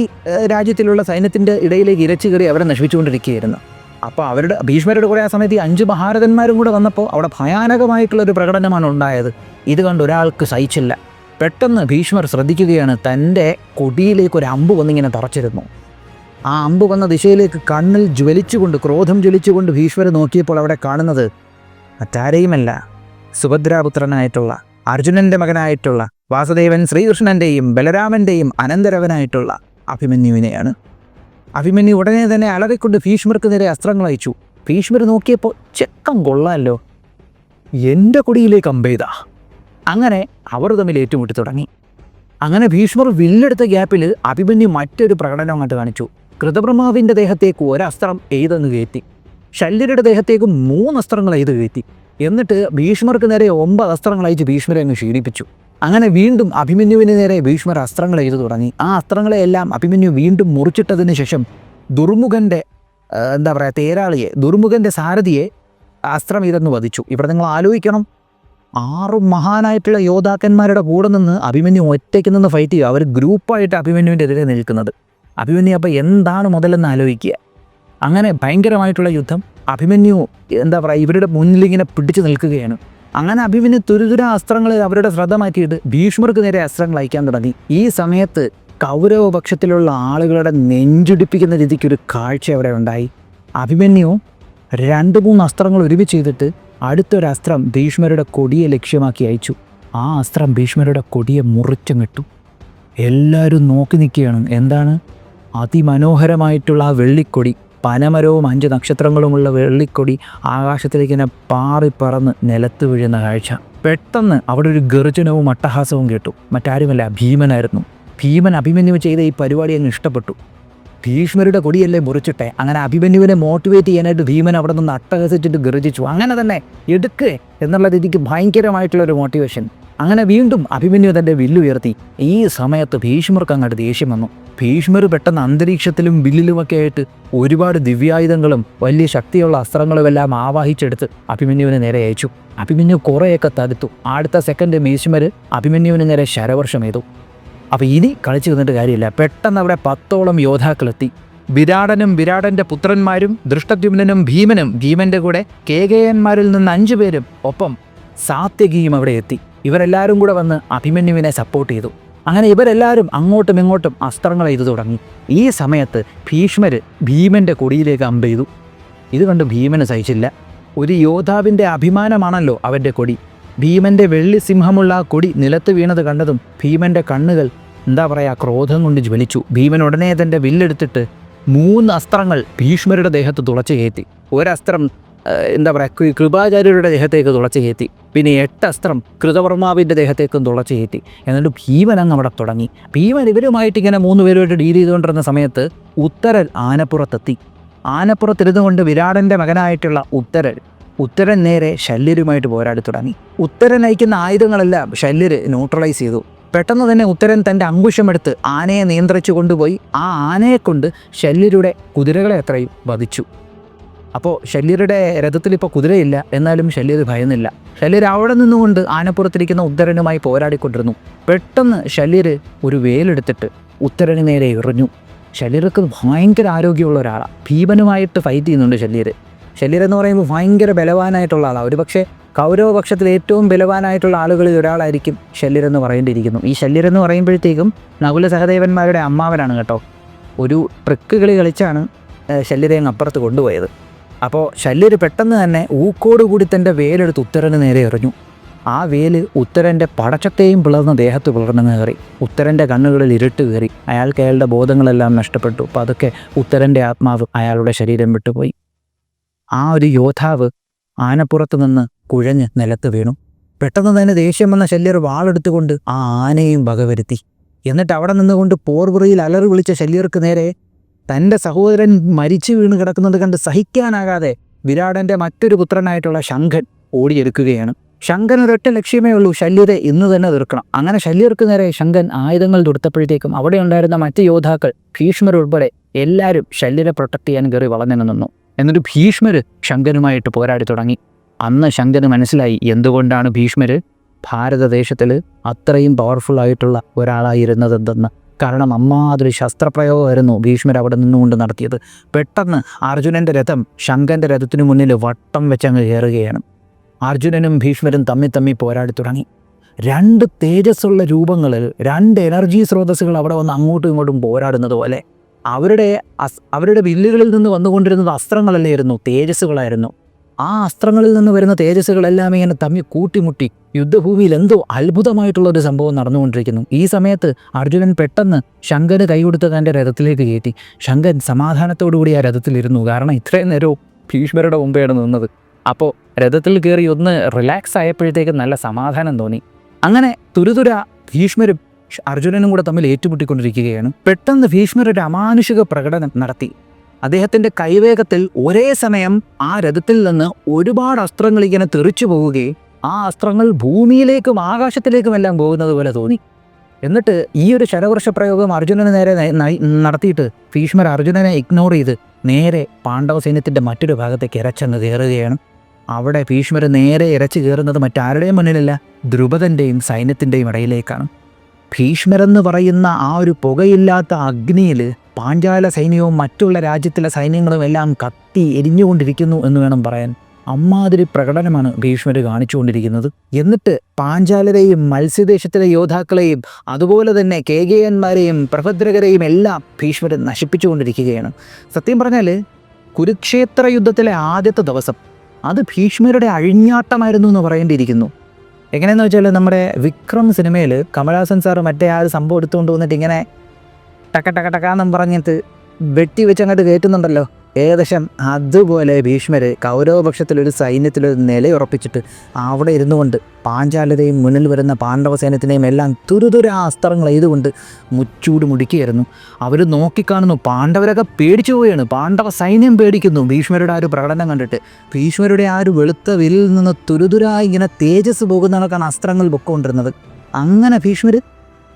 രാജ്യത്തിലുള്ള സൈന്യത്തിൻ്റെ ഇടയിലേക്ക് ഇരച്ചു കയറി അവരെ നശിപ്പിച്ചുകൊണ്ടിരിക്കുകയായിരുന്നു. അപ്പോൾ ഭീഷ്മരുടെ കൂടെ ആ സമയത്ത് ഈ 5 മഹാരഥന്മാരും കൂടെ വന്നപ്പോൾ അവിടെ ഭയാനകമായിട്ടുള്ളൊരു പ്രകടനമാണ് ഉണ്ടായത്. ഇത് കണ്ട് ഒരാൾക്ക് സഹിച്ചില്ല. പെട്ടെന്ന് ഭീഷ്മർ ശ്രദ്ധിക്കുകയാണ്, തൻ്റെ കൊടിയിലേക്ക് ഒരു അമ്പ് വന്നിങ്ങനെ തറച്ചിരുന്നു. ആ അമ്പ് വന്ന ദിശയിലേക്ക് കണ്ണിൽ ക്രോധം ജ്വലിച്ചുകൊണ്ട് ഭീഷ്മർ നോക്കിയപ്പോൾ അവിടെ കാണുന്നത് മറ്റാരെയുമല്ല, സുഭദ്രാപുത്രനായിട്ടുള്ള അർജുനൻ്റെ മകനായിട്ടുള്ള വാസുദേവൻ ശ്രീകൃഷ്ണൻ്റെയും ബലരാമൻ്റെയും അനന്തരവനായിട്ടുള്ള അഭിമന്യുവിനെയാണ്. അഭിമന്യു ഉടനെ തന്നെ അലറിക്കൊണ്ട് ഭീഷ്മർക്ക് നേരെ അസ്ത്രങ്ങൾ അയച്ചു. ഭീഷ്മർ നോക്കിയപ്പോൾ ചെക്കം കൊള്ളാമല്ലോ, എൻ്റെ കൊടിയിലേക്ക് അമ്പെയ്ത. അങ്ങനെ അവർ തമ്മിൽ ഏറ്റുമുട്ടി തുടങ്ങി. അങ്ങനെ ഭീഷ്മർ വില്ലെടുത്ത ഗ്യാപ്പിൽ അഭിമന്യു മറ്റൊരു പ്രകടനം അങ്ങോട്ട് കാണിച്ചു. കൃതബ്രഹ്മാവിൻ്റെ ദേഹത്തേക്ക് ഒരസ്ത്രം എയ്തെന്ന് കയറ്റി, ശല്യരുടെ ദേഹത്തേക്ക് 3 അസ്ത്രങ്ങൾ എയ്ത് കയറ്റി. എന്നിട്ട് ഭീഷ്മർക്ക് നേരെ 9 അസ്ത്രങ്ങൾ അയച്ച് ഭീഷ്മരെ അങ്ങ് ക്ഷീണിപ്പിച്ചു. അങ്ങനെ വീണ്ടും അഭിമന്യുവിന് നേരെ ഭീഷ്മർ അസ്ത്രങ്ങൾ എയ്തു തുടങ്ങി. ആ അസ്ത്രങ്ങളെയെല്ലാം അഭിമന്യു വീണ്ടും മുറിച്ചിട്ടതിന് ശേഷം ദുർമുഖൻ്റെ ദുർമുഖൻ്റെ സാരഥിയെ അസ്ത്രം ഇതെന്ന് വധിച്ചു. ഇവിടെ നിങ്ങൾ ആലോചിക്കണം, 6 മഹാനായിട്ടുള്ള യോദ്ധാക്കന്മാരുടെ കൂടെ നിന്ന് അഭിമന്യു ഒറ്റയ്ക്ക് നിന്ന് ഫൈറ്റ് ചെയ്യുക. അവർ ഗ്രൂപ്പായിട്ട് അഭിമന്യുവിൻ്റെ എതിരെ നിൽക്കുന്നത്. അഭിമന്യു അപ്പോൾ എന്താണ് മുതലെന്ന് ആലോചിക്കുക. അങ്ങനെ ഭയങ്കരമായിട്ടുള്ള യുദ്ധം. അഭിമന്യു ഇവരുടെ മുന്നിലിങ്ങനെ പിടിച്ചു നിൽക്കുകയാണ്. അങ്ങനെ അഭിമന്യു തുരുതുര അസ്ത്രങ്ങൾ അവരുടെ ശ്രദ്ധ മാറ്റിയിട്ട് ഭീഷ്മർക്ക് നേരെ അസ്ത്രങ്ങൾ അയക്കാൻ തുടങ്ങി. ഈ സമയത്ത് കൗരവപക്ഷത്തിലുള്ള ആളുകളുടെ നെഞ്ചുടിപ്പിക്കുന്ന രീതിക്കൊരു കാഴ്ച അവിടെ ഉണ്ടായി. അഭിമന്യു 2-3 അസ്ത്രങ്ങൾ ഒരുമിച്ച് ചെയ്തിട്ട് അടുത്തൊരസ്ത്രം ഭീഷ്മരുടെ കൊടിയെ ലക്ഷ്യമാക്കി അയച്ചു. ആ അസ്ത്രം ഭീഷ്മരുടെ കൊടിയെ മുറിച്ചങ്ങിട്ടു. എല്ലാവരും നോക്കി നിൽക്കുകയാണ്. എന്താണ്? അതിമനോഹരമായിട്ടുള്ള ആ വെള്ളിക്കൊടി, പനമരവും 5 നക്ഷത്രങ്ങളുമുള്ള വെള്ളിക്കൊടി ആകാശത്തിലേക്ക് ഇങ്ങനെ പാറിപ്പറന്ന് നിലത്ത് വീഴുന്ന കാഴ്ച. പെട്ടെന്ന് അവിടെ ഒരു ഗർജനവും അട്ടഹാസവും കേട്ടു. മറ്റാരുമല്ല, ഭീമനായിരുന്നു. ഭീമൻ അഭിമന്യു ചെയ്ത ഈ പരിപാടി അങ്ങ് ഇഷ്ടപ്പെട്ടു. ഭീഷ്മരുടെ കൊടിയല്ലേ മുറിച്ചിട്ടെ. അങ്ങനെ അഭിമന്യുവിനെ മോട്ടിവേറ്റ് ചെയ്യാനായിട്ട് ഭീമൻ അവിടെ നിന്ന് അട്ടഹസിച്ചിട്ട് ഗർജിച്ചു. അങ്ങനെ തന്നെ എടുക്കുക എന്നുള്ള രീതിക്ക് ഭയങ്കരമായിട്ടുള്ളൊരു മോട്ടിവേഷൻ. അങ്ങനെ വീണ്ടും അഭിമന്യു തൻ്റെ വില്ലുയർത്തി. ഈ സമയത്ത് ഭീഷ്മർക്ക് അങ്ങോട്ട് ദേഷ്യം വന്നു. ഭീഷ്മർ പെട്ടെന്ന് അന്തരീക്ഷത്തിലും വില്ലിലുമൊക്കെ ആയിട്ട് ഒരുപാട് ദിവ്യായുധങ്ങളും വലിയ ശക്തിയുള്ള അസ്ത്രങ്ങളുമെല്ലാം ആവാഹിച്ചെടുത്ത് അഭിമന്യുവിനെ നേരെ അയച്ചു. അഭിമന്യു കുറേയൊക്കെ തടുത്തു. അടുത്ത സെക്കൻഡ് ഭീഷ്മർ അഭിമന്യുവിന് നേരെ ശരവർഷം ചെയ്തു. അപ്പോൾ ഇനി കളിച്ചു നിന്നിട്ട് കാര്യമില്ല. പെട്ടെന്ന് അവിടെ 10ഓളം യോദ്ധാക്കളെത്തി. വിരാടൻ്റെ പുത്രന്മാരും ദൃഷ്ടദ്യുമ്നനും ഭീമൻ്റെ കൂടെ കേകയന്മാരിൽ നിന്ന് 5 പേരും ഒപ്പം സാത്യകിയും അവിടെ എത്തി. ഇവരെല്ലാവരും കൂടെ വന്ന് അഭിമന്യുവിനെ സപ്പോർട്ട് ചെയ്തു. അങ്ങനെ ഇവരെല്ലാവരും അങ്ങോട്ടും ഇങ്ങോട്ടും അസ്ത്രങ്ങൾ എയ്തു തുടങ്ങി. ഈ സമയത്ത് ഭീഷ്മർ ഭീമൻ്റെ കൊടിയിലേക്ക് അമ്പെയ്തു. ഇത് കണ്ട് ഭീമന് സഹിച്ചില്ല. ഒരു യോദ്ധാവിൻ്റെ അഭിമാനമാണല്ലോ അവൻ്റെ കൊടി. ഭീമൻ്റെ വെള്ളി സിംഹമുള്ള ആ കൊടി നിലത്ത് വീണത് കണ്ടതും ഭീമൻ്റെ കണ്ണുകൾ ക്രോധം കൊണ്ട് ജ്വലിച്ചു. ഭീമൻ ഉടനെ തൻ്റെ വില്ലെടുത്തിട്ട് 3 അസ്ത്രങ്ങൾ ഭീഷ്മരുടെ ദേഹത്ത് തുളച്ചു കയറ്റി. ഒരസ്ത്രം കൃപാചാര്യരുടെ ദേഹത്തേക്ക് തുളച്ചു കയറ്റി. പിന്നെ 8 അസ്ത്രം കൃതവർമാവിൻ്റെ ദേഹത്തേക്കും തുളച്ചു കയറ്റി. എന്നിട്ട് ഭീമൻ അങ്ങ് അവിടെ തുടങ്ങി. ഭീമൻ ഇവരുമായിട്ട് ഇങ്ങനെ 3 പേരുമായിട്ട് ഡീൽ ചെയ്തുകൊണ്ടിരുന്ന സമയത്ത് ഉത്തരൻ ആനപ്പുറത്തെത്തി. ആനപ്പുറത്തിരുന്നു കൊണ്ട് വിരാടൻ്റെ മകനായിട്ടുള്ള ഉത്തരൻ നേരെ ശല്യരുമായിട്ട് പോരാടി തുടങ്ങി. ഉത്തരൻ നയിക്കുന്ന ആയുധങ്ങളെല്ലാം ശല്യർ ന്യൂട്രലൈസ് ചെയ്തു. പെട്ടെന്ന് തന്നെ ഉത്തരൻ തൻ്റെ അങ്കുശമെടുത്ത് ആനയെ നിയന്ത്രിച്ചു കൊണ്ടുപോയി ആ ആനയെക്കൊണ്ട് ശല്യരുടെ കുതിരകളെ അത്രയും വധിച്ചു. അപ്പോൾ ശല്യരുടെ രഥത്തിലിപ്പോൾ കുതിരയില്ല. എന്നാലും ശല്യർ ഭയന്നില്ല. ശല്യർ അവിടെ നിന്നുകൊണ്ട് ആനപ്പുറത്തിരിക്കുന്ന ഉത്തരനുമായി പോരാടിക്കൊണ്ടിരുന്നു. പെട്ടെന്ന് ശല്യർ ഒരു വേലെടുത്തിട്ട് ഉത്തരന് നേരെ എറിഞ്ഞു. ശല്യർക്ക് ഭയങ്കര ആരോഗ്യമുള്ള ഒരാളാണ്. ഭീമനുമായിട്ട് ഫൈറ്റ് ചെയ്യുന്നുണ്ട് ശല്യർ എന്ന് പറയുമ്പോൾ ഭയങ്കര ബലവാനായിട്ടുള്ള ആളാണ്. ഒരുപക്ഷെ കൗരവപക്ഷത്തിൽ ഏറ്റവും ബലവാനായിട്ടുള്ള ആളുകളിൽ ഒരാളായിരിക്കും ശല്യരെന്ന് പറയേണ്ടിയിരിക്കുന്നു. ഈ ശല്യരെന്ന് പറയുമ്പോഴത്തേക്കും നകുല സഹദേവന്മാരുടെ അമ്മാവനാണ് കേട്ടോ. ഒരു ട്രിക്ക് കളി കളിച്ചാണ് ശല്യരെ അങ്ങ് അപ്പുറത്ത് കൊണ്ടുപോയത്. അപ്പോൾ ശല്യർ പെട്ടെന്ന് തന്നെ ഊക്കോടുകൂടി തൻ്റെ വേലെടുത്ത് ഉത്തരന് നേരെ എറിഞ്ഞു. ആ വേല് ഉത്തരൻ്റെ പടച്ചത്തെയും പിളർന്ന് ദേഹത്ത് പിളർന്ന് കയറി. ഉത്തരൻ്റെ കണ്ണുകളിൽ ഇരുട്ട് കയറി. അയാളുടെ ബോധങ്ങളെല്ലാം നഷ്ടപ്പെട്ടു. അപ്പോൾ അതൊക്കെ ഉത്തരൻ്റെ ആത്മാവ് അയാളുടെ ശരീരം വിട്ടുപോയി. ആ ഒരു യോദ്ധാവ് ആനപ്പുറത്ത് നിന്ന് കുഴഞ്ഞ് നിലത്ത് വീണു. പെട്ടെന്ന് തന്നെ ദേഷ്യം വന്ന ശല്യർ വാളെടുത്തുകൊണ്ട് ആ ആനയും വകവരുത്തി. എന്നിട്ട് അവിടെ നിന്നുകൊണ്ട് പോർപുറയിൽ അലറി വിളിച്ച ശല്യർക്ക് നേരെ തൻ്റെ സഹോദരൻ മരിച്ചു വീണ് കിടക്കുന്നത് കണ്ട് സഹിക്കാനാകാതെ വിരാടൻ്റെ മറ്റൊരു പുത്രനായിട്ടുള്ള ശംഖൻ ഓടിയെടുക്കുകയാണ്. ശംഖൻ ഒരൊറ്റ ലക്ഷ്യമേ ഉള്ളൂ, ശല്യരെ ഇന്ന് തന്നെ തീർക്കണം. അങ്ങനെ ശല്യർക്ക് നേരെ ശംഖൻ ആയുധങ്ങൾ തൊടുത്തപ്പോഴത്തേക്കും അവിടെ ഉണ്ടായിരുന്ന മറ്റ് യോദ്ധാക്കൾ ഭീഷ്മർ ഉൾപ്പെടെ എല്ലാവരും ശല്യരെ പ്രൊട്ടക്ട് ചെയ്യാൻ കയറി വളഞ്ഞു നിന്നു. എന്നിട്ട് ഭീഷ്മർ ശംഖനുമായിട്ട് പോരാടി തുടങ്ങി. അന്ന് ശംഖന് മനസ്സിലായി എന്തുകൊണ്ടാണ് ഭീഷ്മർ ഭാരതദേശത്തിൽ അത്രയും പവർഫുള്ളായിട്ടുള്ള ഒരാളായിരുന്നതെന്ന്. കാരണം അമ്മാതിരി ശസ്ത്രപ്രയോഗമായിരുന്നു ഭീഷ്മർ അവിടെ നിന്നുകൊണ്ട് നടത്തിയത്. പെട്ടെന്ന് അർജുനൻ്റെ രഥം ശംഖൻ്റെ രഥത്തിനു മുന്നിൽ വട്ടം വെച്ചങ്ങ് കയറുകയാണ്. അർജുനനും ഭീഷ്മരും തമ്മി പോരാടി തുടങ്ങി. രണ്ട് തേജസ്സുള്ള രൂപങ്ങളിൽ രണ്ട് എനർജി സ്രോതസ്സുകൾ അവിടെ വന്ന് അങ്ങോട്ടും ഇങ്ങോട്ടും പോരാടുന്നത് പോലെ അവരുടെ വില്ലുകളിൽ നിന്ന് വന്നുകൊണ്ടിരുന്നത് അസ്ത്രങ്ങളല്ലായിരുന്നു, തേജസ്സുകളായിരുന്നു. ആ അസ്ത്രങ്ങളിൽ നിന്ന് വരുന്ന തേജസ്സുകളെല്ലാം ഇങ്ങനെ തമ്മി കൂട്ടിമുട്ടി യുദ്ധഭൂമിയിൽ എന്തോ അത്ഭുതമായിട്ടുള്ളൊരു സംഭവം നടന്നുകൊണ്ടിരിക്കുന്നു. ഈ സമയത്ത് അർജുനൻ പെട്ടെന്ന് ശംഖന് കൈകൊടുത്ത് തൻ്റെ രഥത്തിലേക്ക് കയറ്റി. ശംഖൻ സമാധാനത്തോടുകൂടി ആ രഥത്തിലിരുന്നു. കാരണം ഇത്രയും നേരവും ഭീഷ്മരുടെ മുമ്പെയാണ് നിന്നത്. അപ്പോൾ രഥത്തിൽ കയറി ഒന്ന് റിലാക്സ് ആയപ്പോഴത്തേക്കും നല്ല സമാധാനം തോന്നി. അങ്ങനെ തുരുതുര ഭീഷ്മരും അർജുനനും കൂടെ തമ്മിൽ ഏറ്റുമുട്ടിക്കൊണ്ടിരിക്കുകയാണ്. പെട്ടെന്ന് ഭീഷ്മർ ഒരു അമാനുഷിക പ്രകടനം നടത്തി. അദ്ദേഹത്തിൻ്റെ കൈവേഗത്തിൽ ഒരേ സമയം ആ രഥത്തിൽ നിന്ന് ഒരുപാട് അസ്ത്രങ്ങൾ ഇങ്ങനെ തെറിച്ചു പോവുകയും ആ അസ്ത്രങ്ങൾ ഭൂമിയിലേക്കും ആകാശത്തിലേക്കും എല്ലാം പോകുന്നത് പോലെ തോന്നി. എന്നിട്ട് ഈ ഒരു ശരവർഷ പ്രയോഗം അർജുനന് നേരെ നടത്തിയിട്ട് ഭീഷ്മർ അർജുനനെ ഇഗ്നോർ ചെയ്ത് നേരെ പാണ്ഡവ സൈന്യത്തിൻ്റെ മറ്റൊരു ഭാഗത്തേക്ക് ഇരച്ചങ്ങ് കയറുകയാണ്. അവിടെ ഭീഷ്മർ നേരെ ഇരച്ചു കയറുന്നത് മറ്റാരുടെയും മുന്നിലല്ല, ദ്രുപദൻ്റെയും സൈന്യത്തിൻ്റെയും ഇടയിലേക്കാണ്. ഭീഷ്മരെന്ന് പറയുന്ന ആ ഒരു പുകയില്ലാത്ത അഗ്നിയിൽ പാഞ്ചാല സൈന്യവും മറ്റുള്ള രാജ്യത്തിലെ സൈന്യങ്ങളും എല്ലാം കത്തി എരിഞ്ഞുകൊണ്ടിരിക്കുന്നു എന്ന് വേണം പറയാൻ. അമ്മാതിരി പ്രകടനമാണ് ഭീഷ്മർ കാണിച്ചുകൊണ്ടിരിക്കുന്നത്. എന്നിട്ട് പാഞ്ചാലരെയും മത്സ്യദേശത്തിലെ യോദ്ധാക്കളെയും അതുപോലെ തന്നെ കേകയന്മാരെയും പ്രഭദ്രകരെയും എല്ലാം ഭീഷ്മർ നശിപ്പിച്ചുകൊണ്ടിരിക്കുകയാണ്. സത്യം പറഞ്ഞാൽ കുരുക്ഷേത്ര യുദ്ധത്തിലെ ആദ്യത്തെ ദിവസം അത് ഭീഷ്മരുടെ അഴിഞ്ഞാട്ടമായിരുന്നു എന്ന് പറയേണ്ടിയിരിക്കുന്നു. എങ്ങനെയെന്ന് വെച്ചാൽ നമ്മുടെ വിക്രം സിനിമയിൽ കമൽഹാസൻ സാറ് മറ്റേ ആ ഒരു സംഭവം എടുത്തുകൊണ്ട് വന്നിട്ട് ഇങ്ങനെ ടക്കാന്നും പറഞ്ഞിട്ട് വെട്ടി വെച്ച് അങ്ങോട്ട് കയറ്റുന്നുണ്ടല്ലോ, ഏകദേശം അതുപോലെ ഭീഷ്മർ കൗരവപക്ഷത്തിലൊരു സൈന്യത്തിലൊരു നിലയുറപ്പിച്ചിട്ട് അവിടെ ഇരുന്നു കൊണ്ട് പാഞ്ചാലരെയും മുന്നിൽ വരുന്ന പാണ്ഡവ സൈന്യത്തിനെയും എല്ലാം തുരുതുര അസ്ത്രങ്ങൾ ചെയ്തുകൊണ്ട് മുച്ചൂട് മുടിക്കുകയായിരുന്നു. അവർ നോക്കിക്കാണുന്നു, പാണ്ഡവരൊക്കെ പേടിച്ചു പോവുകയാണ്. പാണ്ഡവ സൈന്യം പേടിക്കുന്നു ഭീഷ്മരുടെ ആ ഒരു പ്രകടനം കണ്ടിട്ട്. ഭീഷ്മരുടെ ആ ഒരു വെളുത്ത വില്ലിൽ നിന്ന് തുരുതുര ഇങ്ങനെ തേജസ് പോകുന്നതൊക്കെയാണ് അസ്ത്രങ്ങൾ പൊക്കൊണ്ടിരുന്നത്. അങ്ങനെ ഭീഷ്മർ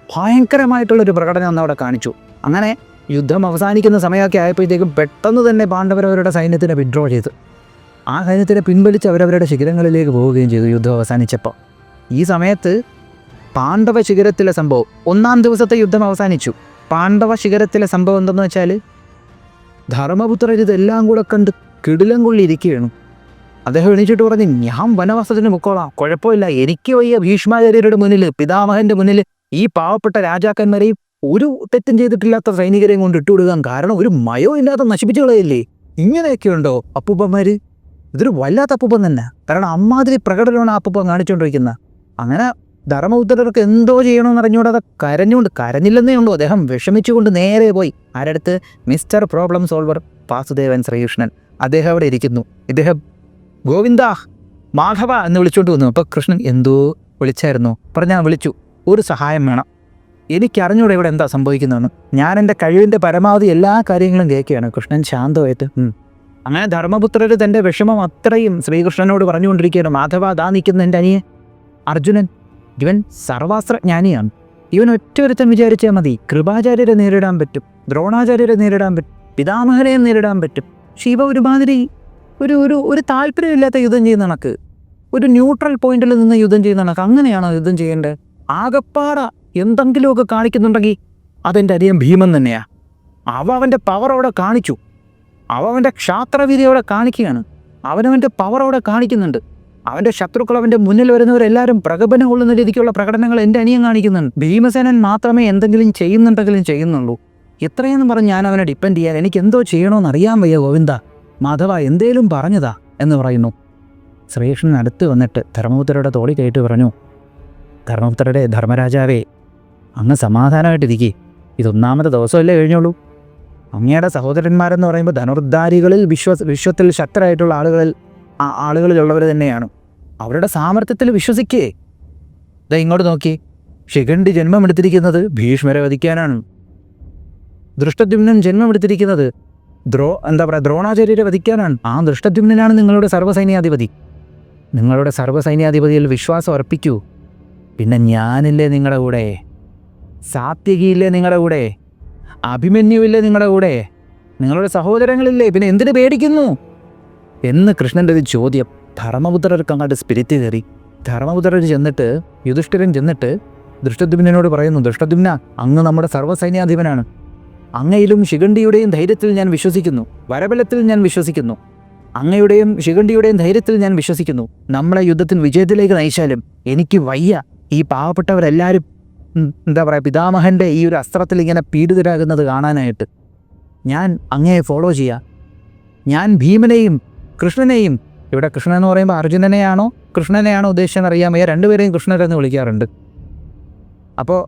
ഭയങ്കരമായിട്ടുള്ളൊരു പ്രകടനം അന്ന് അവിടെ കാണിച്ചു. അങ്ങനെ യുദ്ധം അവസാനിക്കുന്ന സമയമൊക്കെ ആയപ്പോഴത്തേക്കും പെട്ടെന്ന് തന്നെ പാണ്ഡവരവരുടെ സൈന്യത്തിനെ വിഡ്രോ ചെയ്തു. ആ സൈന്യത്തിനെ പിൻവലിച്ച് അവരവരുടെ ശിഖരങ്ങളിലേക്ക് പോവുകയും ചെയ്തു യുദ്ധം അവസാനിച്ചപ്പോൾ. ഈ സമയത്ത് പാണ്ഡവ ശിഖരത്തിലെ സംഭവം, ഒന്നാം ദിവസത്തെ യുദ്ധം അവസാനിച്ചു. പാണ്ഡവ ശിഖരത്തിലെ സംഭവം എന്തെന്ന് വെച്ചാൽ ധർമ്മപുത്രർ ഇതെല്ലാം കൂടെ കണ്ട് കിടിലം കൊള്ളിയിരിക്കുകയാണ്. അദ്ദേഹം എണീച്ചിട്ട് പറഞ്ഞ്, ഞാൻ വനവാസത്തിന് പൊക്കോളാം, കുഴപ്പമില്ല, എനിക്ക് വയ്യ ഭീഷ്മാചാര്യരുടെ മുന്നിൽ, പിതാമഹൻ്റെ മുന്നിൽ ഈ പാവപ്പെട്ട രാജാക്കന്മാരെയും ഒരു തെറ്റും ചെയ്തിട്ടില്ലാത്ത സൈനികരെയും കൊണ്ട് ഇട്ടുവിടുക. കാരണം ഒരു മയോ ഇല്ലാതെ നശിപ്പിച്ചു കളയില്ലേ. ഇങ്ങനെയൊക്കെയുണ്ടോ അപ്പൂപ്പന്മാർ? ഇതൊരു വല്ലാത്ത അപ്പൂപ്പൻ തന്നെ. കാരണം അമ്മാതിരി പ്രകടനമാണ് ആ അപ്പൂപ്പൻ കാണിച്ചുകൊണ്ടിരിക്കുന്നത്. അങ്ങനെ ധർമ്മപുത്രർക്ക് എന്തോ ചെയ്യണമെന്ന് അറിഞ്ഞുകൂടാതെ കരഞ്ഞില്ലെന്നേ ഉള്ളൂ. അദ്ദേഹം വിഷമിച്ചുകൊണ്ട് നേരെ പോയി ആരടുത്ത്, mister problem solver Vasudevan Sreekrishnan. അദ്ദേഹം അവിടെ ഇരിക്കുന്നു. ഇദ്ദേഹം ഗോവിന്ദ മാധവ എന്ന് വിളിച്ചുകൊണ്ട് വന്നു. അപ്പോൾ കൃഷ്ണൻ എന്തോ വിളിച്ചായിരുന്നു. പറഞ്ഞാൽ വിളിച്ചു, ഒരു സഹായം വേണം, എനിക്കറിഞ്ഞൂടെ ഇവിടെ എന്താ സംഭവിക്കുന്നതെന്ന്. ഞാൻ എൻ്റെ കഴിവിൻ്റെ പരമാവധി എല്ലാ കാര്യങ്ങളും കേൾക്കുകയാണ്. കൃഷ്ണൻ ശാന്തമായിട്ട് അങ്ങനെ ധർമ്മപുത്രർ തൻ്റെ വിഷമം അത്രയും ശ്രീകൃഷ്ണനോട് പറഞ്ഞുകൊണ്ടിരിക്കുകയാണ്. മാധവ, ദാ നിൽക്കുന്ന എൻ്റെ അനിയൻ അർജുനൻ, ഇവൻ സർവാസ്ത്രജ്ഞാനിയാണ്. ഇവൻ ഒറ്റൊരുത്തൻ വിചാരിച്ചാൽ മതി കൃപാചാര്യരെ നേരിടാൻ പറ്റും, ദ്രോണാചാര്യരെ നേരിടാൻ പറ്റും, പിതാമഹനെ നേരിടാൻ പറ്റും. പക്ഷെ ഇവ ഒരുമാതിരി ഒരു താല്പര്യമില്ലാത്ത യുദ്ധം ചെയ്യുന്ന കണക്ക്, ഒരു ന്യൂട്രൽ പോയിന്റിൽ നിന്ന് യുദ്ധം ചെയ്യുന്ന കണക്ക്. അങ്ങനെയാണോ യുദ്ധം ചെയ്യേണ്ടത്? ആകപ്പാട എന്തെങ്കിലുമൊക്കെ കാണിക്കുന്നുണ്ടെങ്കിൽ അതെൻ്റെ അനിയൻ ഭീമൻ തന്നെയാണ്. അവൻ്റെ പവർ അവിടെ കാണിച്ചു, അവൻ്റെ ക്ഷാത്രവീതി അവിടെ കാണിക്കുകയാണ്, അവനവൻ്റെ പവർ അവിടെ കാണിക്കുന്നുണ്ട്. അവൻ്റെ ശത്രുക്കൾ, അവൻ്റെ മുന്നിൽ വരുന്നവരെല്ലാവരും പ്രകമ്പനം കൊള്ളുന്ന രീതിക്കുള്ള പ്രകടനങ്ങൾ എൻ്റെ അനിയൻ കാണിക്കുന്നുണ്ട്. ഭീമസേനൻ മാത്രമേ എന്തെങ്കിലും ചെയ്യുന്നുള്ളൂ. എത്രയെന്ന് പറഞ്ഞ് ഞാൻ അവനെ ഡിപ്പെൻഡ് ചെയ്യാൻ, എനിക്ക് എന്തോ ചെയ്യണമെന്ന് അറിയാൻ വയ്യ ഗോവിന്ദ, മാധവ എന്തേലും പറഞ്ഞതാ എന്ന് പറയുന്നു. ശ്രീകൃഷ്ണൻ അടുത്ത് വന്നിട്ട് ധർമ്മപുത്രരുടെ തോളി കയറ്റി പറഞ്ഞു, ധർമ്മപുത്രരുടെ ധർമ്മരാജാവേ, അങ്ങ് സമാധാനമായിട്ടിരിക്കേ, ഇതൊന്നാമത്തെ ദിവസമല്ലേ കഴിഞ്ഞുള്ളൂ. അങ്ങയുടെ സഹോദരന്മാരെന്ന് പറയുമ്പോൾ ധനുർധാരികളിൽ വിശ്വത്തിൽ ശക്തരായിട്ടുള്ള ആളുകളിലുള്ളവർ തന്നെയാണ്. അവരുടെ സാമർത്ഥ്യത്തിൽ വിശ്വസിക്കേ. ഇതാ ഇങ്ങോട്ട് നോക്കി, ശിഖണ്ഡി ജന്മമെടുത്തിരിക്കുന്നത് ഭീഷ്മരെ വധിക്കാനാണ്. ദൃഷ്ടദ്യുമ്നൻ ജന്മമെടുത്തിരിക്കുന്നത് ദ്രോണാചാര്യരെ വധിക്കാനാണ്. ആ ദൃഷ്ടദ്യുമ്നനാണ് നിങ്ങളുടെ സർവ്വസൈന്യാധിപതി. നിങ്ങളുടെ സർവ്വസൈന്യാധിപതിയിൽ വിശ്വാസം അർപ്പിക്കൂ. പിന്നെ ഞാനില്ലേ നിങ്ങളുടെ കൂടെ, സാത്യകിയില്ലേ നിങ്ങളുടെ കൂടെ, അഭിമന്യുവില്ലേ നിങ്ങളുടെ കൂടെ, നിങ്ങളുടെ സഹോദരങ്ങളില്ലേ, പിന്നെ എന്തിനു പേടിക്കുന്നു എന്ന് കൃഷ്ണൻ്റെ ഒരു ചോദ്യം ധർമ്മപുത്രർക്ക് അങ്ങോട്ട് സ്പിരിറ്റ് കയറി. ധർമ്മപുത്രർ ചെന്നിട്ട്, യുധിഷ്ഠിരൻ ചെന്നിട്ട് ദൃഷ്ടദ്യുമ്നനോട് പറയുന്നു, ദൃഷ്ടദ്യുമ്ന, അങ്ങ് നമ്മുടെ സർവ്വസൈന്യാധിപനാണ്. അങ്ങയിലും ശിഖണ്ഡിയുടെയും ധൈര്യത്തിൽ ഞാൻ വിശ്വസിക്കുന്നു, വരബലത്തിൽ ഞാൻ വിശ്വസിക്കുന്നു, അങ്ങയുടെയും ശിഖണ്ഡിയുടെയും ധൈര്യത്തിൽ ഞാൻ വിശ്വസിക്കുന്നു. നമ്മളെ യുദ്ധത്തിൽ വിജയത്തിലേക്ക് നയിച്ചാലും എനിക്ക് വയ്യ ഈ പാവപ്പെട്ടവരെല്ലാവരും പിതാമഹൻ്റെ ഈ ഒരു അസ്ത്രത്തിൽ ഇങ്ങനെ പീഡിതരാകുന്നത് കാണാനായിട്ട്. ഞാൻ അങ്ങയെ ഫോളോ ചെയ്യുക. ഞാൻ ഭീമനെയും കൃഷ്ണനെയും, ഇവിടെ കൃഷ്ണൻ എന്ന് പറയുമ്പോൾ അർജുനനെയാണോ കൃഷ്ണനെയാണോ ഉദ്ദേശിച്ചെന്നറിയാമയ്യ, രണ്ടുപേരെയും കൃഷ്ണരെന്ന് വിളിക്കാറുണ്ട്. അപ്പോൾ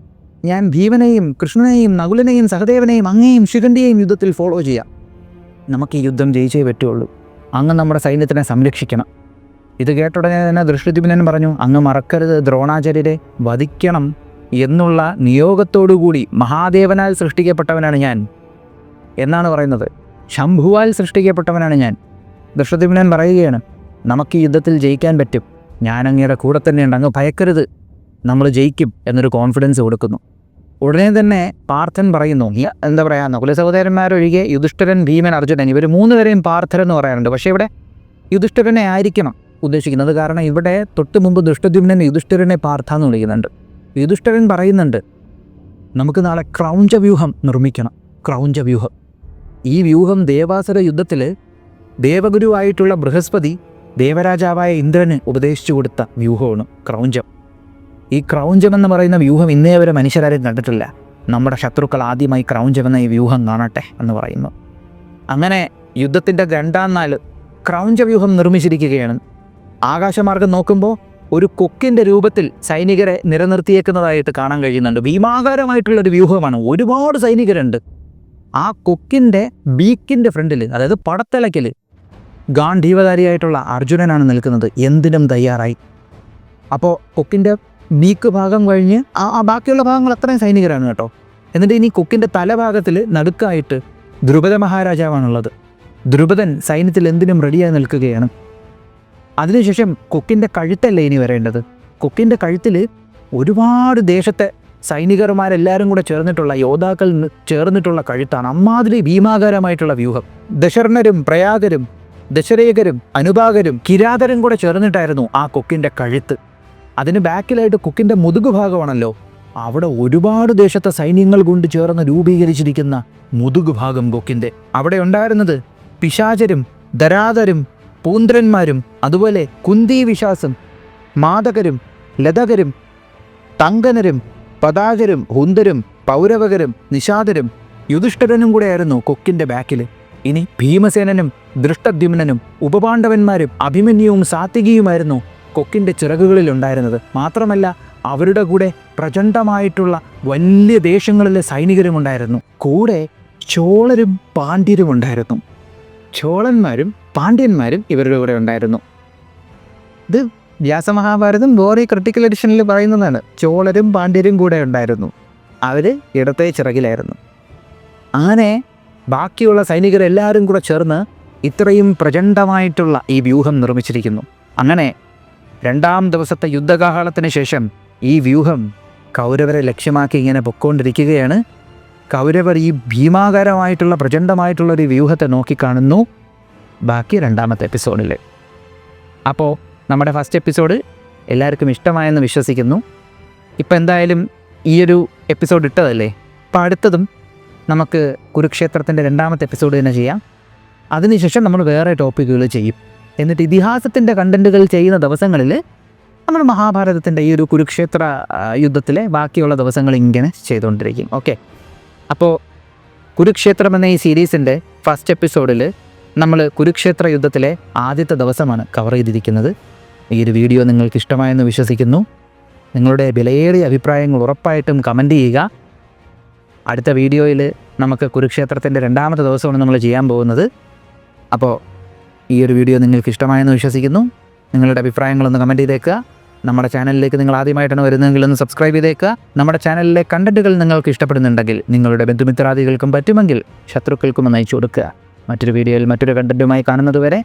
ഞാൻ ഭീമനെയും കൃഷ്ണനെയും നകുലനെയും സഹദേവനെയും അങ്ങയെയും ശിഖണ്ഡിയെയും യുദ്ധത്തിൽ ഫോളോ ചെയ്യാം. നമുക്ക് ഈ യുദ്ധം ജയിച്ചേ പറ്റുള്ളൂ. അങ്ങ് നമ്മുടെ സൈന്യത്തിനെ സംരക്ഷിക്കണം. ഇത് കേട്ടുടനെ തന്നെ ദൃഷ്ടദ്യുമ്നൻ പറഞ്ഞു, അങ്ങ് മറക്കരുത്, ദ്രോണാചാര്യരെ വധിക്കണം എന്നുള്ള നിയോഗത്തോടുകൂടി മഹാദേവനാൽ സൃഷ്ടിക്കപ്പെട്ടവനാണ് ഞാൻ എന്നാണ് പറയുന്നത്. ശംഭുവാൽ സൃഷ്ടിക്കപ്പെട്ടവനാണ് ഞാൻ. ദൃഷ്ടദ്യുമ്നൻ പറയുകയാണ്, നമുക്ക് ഈ യുദ്ധത്തിൽ ജയിക്കാൻ പറ്റും, ഞാൻ അങ്ങയുടെ കൂടെ തന്നെയുണ്ട്, അങ്ങ് ഭയക്കരുത്, നമ്മൾ ജയിക്കും എന്നൊരു കോൺഫിഡൻസ് കൊടുക്കുന്നു. ഉടനെ തന്നെ പാർത്ഥൻ പറയുന്നു, നകുല സഹോദരന്മാരൊഴികെ യുധിഷ്ഠിരൻ, ഭീമൻ, അർജുനൻ, ഇവർ മൂന്നുപേരെയും പാർത്ഥരെന്ന് പറയാറുണ്ട്. പക്ഷേ ഇവിടെ യുധിഷ്ഠിരനെ ആയിരിക്കണം ഉദ്ദേശിക്കുന്നത്. കാരണം ഇവിടെ തൊട്ട് മുമ്പ് ദൃഷ്ടദ്യുമ്നൻ യുധിഷ്ഠിരനെ പാർത്ഥ എന്ന് വിളിക്കുന്നുണ്ട്. യുധിഷ്ഠിരൻ പറയുന്നുണ്ട്, നമുക്ക് നാളെ ക്രൗഞ്ചവ്യൂഹം നിർമ്മിക്കണം. ക്രൗഞ്ചവ്യൂഹം, ഈ വ്യൂഹം ദേവാസുര യുദ്ധത്തിൽ ദേവഗുരുവായിട്ടുള്ള ബൃഹസ്പതി ദേവരാജാവായ ഇന്ദ്രന് ഉപദേശിച്ചു കൊടുത്ത വ്യൂഹമാണ് ക്രൗഞ്ചം. ഈ ക്രൗഞ്ചം എന്ന് പറയുന്ന വ്യൂഹം ഇന്നേ വരെ മനുഷ്യരാരും കണ്ടിട്ടില്ല. നമ്മുടെ ശത്രുക്കൾ ആദ്യമായി ക്രൗഞ്ചം എന്ന ഈ വ്യൂഹം കാണട്ടെ എന്ന് പറയുന്നു. അങ്ങനെ യുദ്ധത്തിൻ്റെ 2ാം നാൾ ക്രൗഞ്ചവ്യൂഹം നിർമ്മിച്ചിരിക്കുകയാണ്. ആകാശമാർഗം നോക്കുമ്പോൾ ഒരു കൊക്കിൻ്റെ രൂപത്തിൽ സൈനികരെ നിലനിർത്തിയേക്കുന്നതായിട്ട് കാണാൻ കഴിയുന്നുണ്ട്. ഭീമാകാരമായിട്ടുള്ളൊരു വ്യൂഹമാണ്, ഒരുപാട് സൈനികരുണ്ട്. ആ കൊക്കിൻ്റെ ബീക്കിൻ്റെ ഫ്രണ്ടിൽ, അതായത് പടത്തലയ്ക്കൽ ഗാന്ധീവധാരിയായിട്ടുള്ള അർജുനനാണ് നിൽക്കുന്നത്, എന്തിനും തയ്യാറായി. അപ്പോൾ കൊക്കിൻ്റെ ബീക്ക് ഭാഗം കഴിഞ്ഞ് ബാക്കിയുള്ള ഭാഗങ്ങൾ അത്രയും സൈനികരാണ് കേട്ടോ. എന്നിട്ട് ഇനി കൊക്കിൻ്റെ തലഭാഗത്തിൽ നടുക്കായിട്ട് ദ്രുപദ മഹാരാജാവാണുള്ളത്. ദ്രുപദൻ സൈന്യത്തിൽ എന്തിനും റെഡിയായി നിൽക്കുകയാണ്. അതിനുശേഷം കൊക്കിൻ്റെ കഴുത്തല്ലേ ഇനി വരേണ്ടത്. കൊക്കിൻ്റെ കഴുത്തിൽ ഒരുപാട് ദേശത്തെ സൈനികർമാരെല്ലാവരും കൂടെ ചേർന്നിട്ടുള്ള യോദ്ധാക്കൾ ചേർന്നിട്ടുള്ള കഴുത്താണ്. അമ്മാതിരി ഭീമാകാരമായിട്ടുള്ള വ്യൂഹം. ദശർണരും പ്രയാഗരും ദശരേഖരും അനുഭാഗരും കിരാതരും കൂടെ ചേർന്നിട്ടായിരുന്നു ആ കൊക്കിൻ്റെ കഴുത്ത്. അതിന് ബാക്കിലായിട്ട് കൊക്കിൻ്റെ മുതുകുഭാഗമാണല്ലോ, അവിടെ ഒരുപാട് ദേശത്തെ സൈന്യങ്ങൾ കൊണ്ട് ചേർന്ന് രൂപീകരിച്ചിരിക്കുന്ന മുതുകുഭാഗം കൊക്കിൻ്റെ. അവിടെ ഉണ്ടായിരുന്നത് പിശാചരും ദരാതരും പൂന്ദ്രന്മാരും, അതുപോലെ കുന്തി വിശാസും മാതകരും ലതകരും തങ്കനരും പതാകരും ഹുന്തരും പൗരവകരും നിഷാദരും യുധിഷ്ഠിരനും കൂടെയായിരുന്നു കൊക്കിൻ്റെ ബാക്കിൽ. ഇനി ഭീമസേനനും ദൃഷ്ടദ്യുമ്നനും ഉപപാണ്ഡവന്മാരും അഭിമന്യുവും സാത്വികിയുമായിരുന്നു കൊക്കിൻ്റെ ചിറകുകളിലുണ്ടായിരുന്നത്. മാത്രമല്ല അവരുടെ കൂടെ പ്രചണ്ഡമായിട്ടുള്ള വലിയ ദേശങ്ങളിലെ സൈനികരുമുണ്ടായിരുന്നു. കൂടെ ചോളരും പാണ്ഡ്യരും ഉണ്ടായിരുന്നു. ചോളന്മാരും പാണ്ഡ്യന്മാരും ഇവരുടെ കൂടെ ഉണ്ടായിരുന്നു. ഇത് വ്യാസമഹാഭാരതം വേറെ ക്രിട്ടിക്കൽ എഡിഷനിൽ പറയുന്നതാണ്. ചോളരും പാണ്ഡ്യരും കൂടെ ഉണ്ടായിരുന്നു, അവർ ഇടത്തെ ചിറകിലായിരുന്നു. അങ്ങനെ ബാക്കിയുള്ള സൈനികരെല്ലാവരും കൂടെ ചേർന്ന് ഇത്രയും പ്രചണ്ഡമായിട്ടുള്ള ഈ വ്യൂഹം നിർമ്മിച്ചിരിക്കുന്നു. അങ്ങനെ 2ാം ദിവസത്തെ യുദ്ധകാഹളത്തിന് ശേഷം ഈ വ്യൂഹം കൗരവരെ ലക്ഷ്യമാക്കി ഇങ്ങനെ പൊക്കോണ്ടിരിക്കുകയാണ്. കൗരവർ ഈ ഭീമാകാരമായിട്ടുള്ള പ്രചണ്ഡമായിട്ടുള്ളൊരു വ്യൂഹത്തെ നോക്കിക്കാണുന്നു. ബാക്കി 2ാമത്തെ എപ്പിസോഡിൽ. അപ്പോൾ നമ്മുടെ ഫസ്റ്റ് എപ്പിസോഡ് എല്ലാവർക്കും ഇഷ്ടമായെന്ന് വിശ്വസിക്കുന്നു. ഇപ്പം എന്തായാലും ഈയൊരു എപ്പിസോഡ് ഇട്ടതല്ലേ, അപ്പോൾ അടുത്തതും നമുക്ക് കുരുക്ഷേത്രത്തിൻ്റെ 2ാമത്തെ എപ്പിസോഡ് തന്നെ ചെയ്യാം. അതിനുശേഷം നമ്മൾ വേറെ ടോപ്പിക്കുകൾ ചെയ്യും. എന്നിട്ട് ഇതിഹാസത്തിൻ്റെ കണ്ടൻറ്റുകൾ ചെയ്യുന്ന ദിവസങ്ങളിൽ നമ്മൾ മഹാഭാരതത്തിൻ്റെ ഈ ഒരു കുരുക്ഷേത്ര യുദ്ധത്തിലെ ബാക്കിയുള്ള ദിവസങ്ങൾ ഇങ്ങനെ ചെയ്തുകൊണ്ടിരിക്കും. ഓക്കെ, അപ്പോൾ കുരുക്ഷേത്രം എന്ന ഈ സീരീസിൻ്റെ ഫസ്റ്റ് എപ്പിസോഡിൽ നമ്മൾ കുരുക്ഷേത്ര യുദ്ധത്തിലെ ആദ്യത്തെ ദിവസമാണ് കവർ ചെയ്തിരിക്കുന്നത്. ഈ ഒരു വീഡിയോ നിങ്ങൾക്ക് ഇഷ്ടമായെന്ന് വിശ്വസിക്കുന്നു. നിങ്ങളുടെ വിലയേറിയ അഭിപ്രായങ്ങൾ ഉറപ്പായിട്ടും കമൻറ്റ് ചെയ്യുക. അടുത്ത വീഡിയോയിൽ നമുക്ക് കുരുക്ഷേത്രത്തിൻ്റെ 2ാമത്തെ ദിവസമാണ് നമ്മൾ ചെയ്യാൻ പോകുന്നത്. അപ്പോൾ ഈ ഒരു വീഡിയോ നിങ്ങൾക്ക് ഇഷ്ടമായെന്ന് വിശ്വസിക്കുന്നു. നിങ്ങളുടെ അഭിപ്രായങ്ങളൊന്ന് കമൻറ്റ് ചെയ്തേക്കുക. നമ്മുടെ ചാനലിലേക്ക് നിങ്ങൾ ആദ്യമായിട്ടാണ് വരുന്നതെങ്കിൽ ഒന്ന് സബ്സ്ക്രൈബ് ചെയ്തേക്കുക. നമ്മുടെ ചാനലിലെ കണ്ടന്റുകൾ നിങ്ങൾക്ക് ഇഷ്ടപ്പെടുന്നുണ്ടെങ്കിൽ നിങ്ങളുടെ ബന്ധുമിത്രാദികൾക്കും പറ്റുമെങ്കിൽ ശത്രുക്കൾക്കും ഒന്ന് അയച്ചു കൊടുക്കുക. മറ്റൊരു വീഡിയോയിൽ മറ്റൊരു കണ്ടന്റുമായി കാണുന്നതുവരെ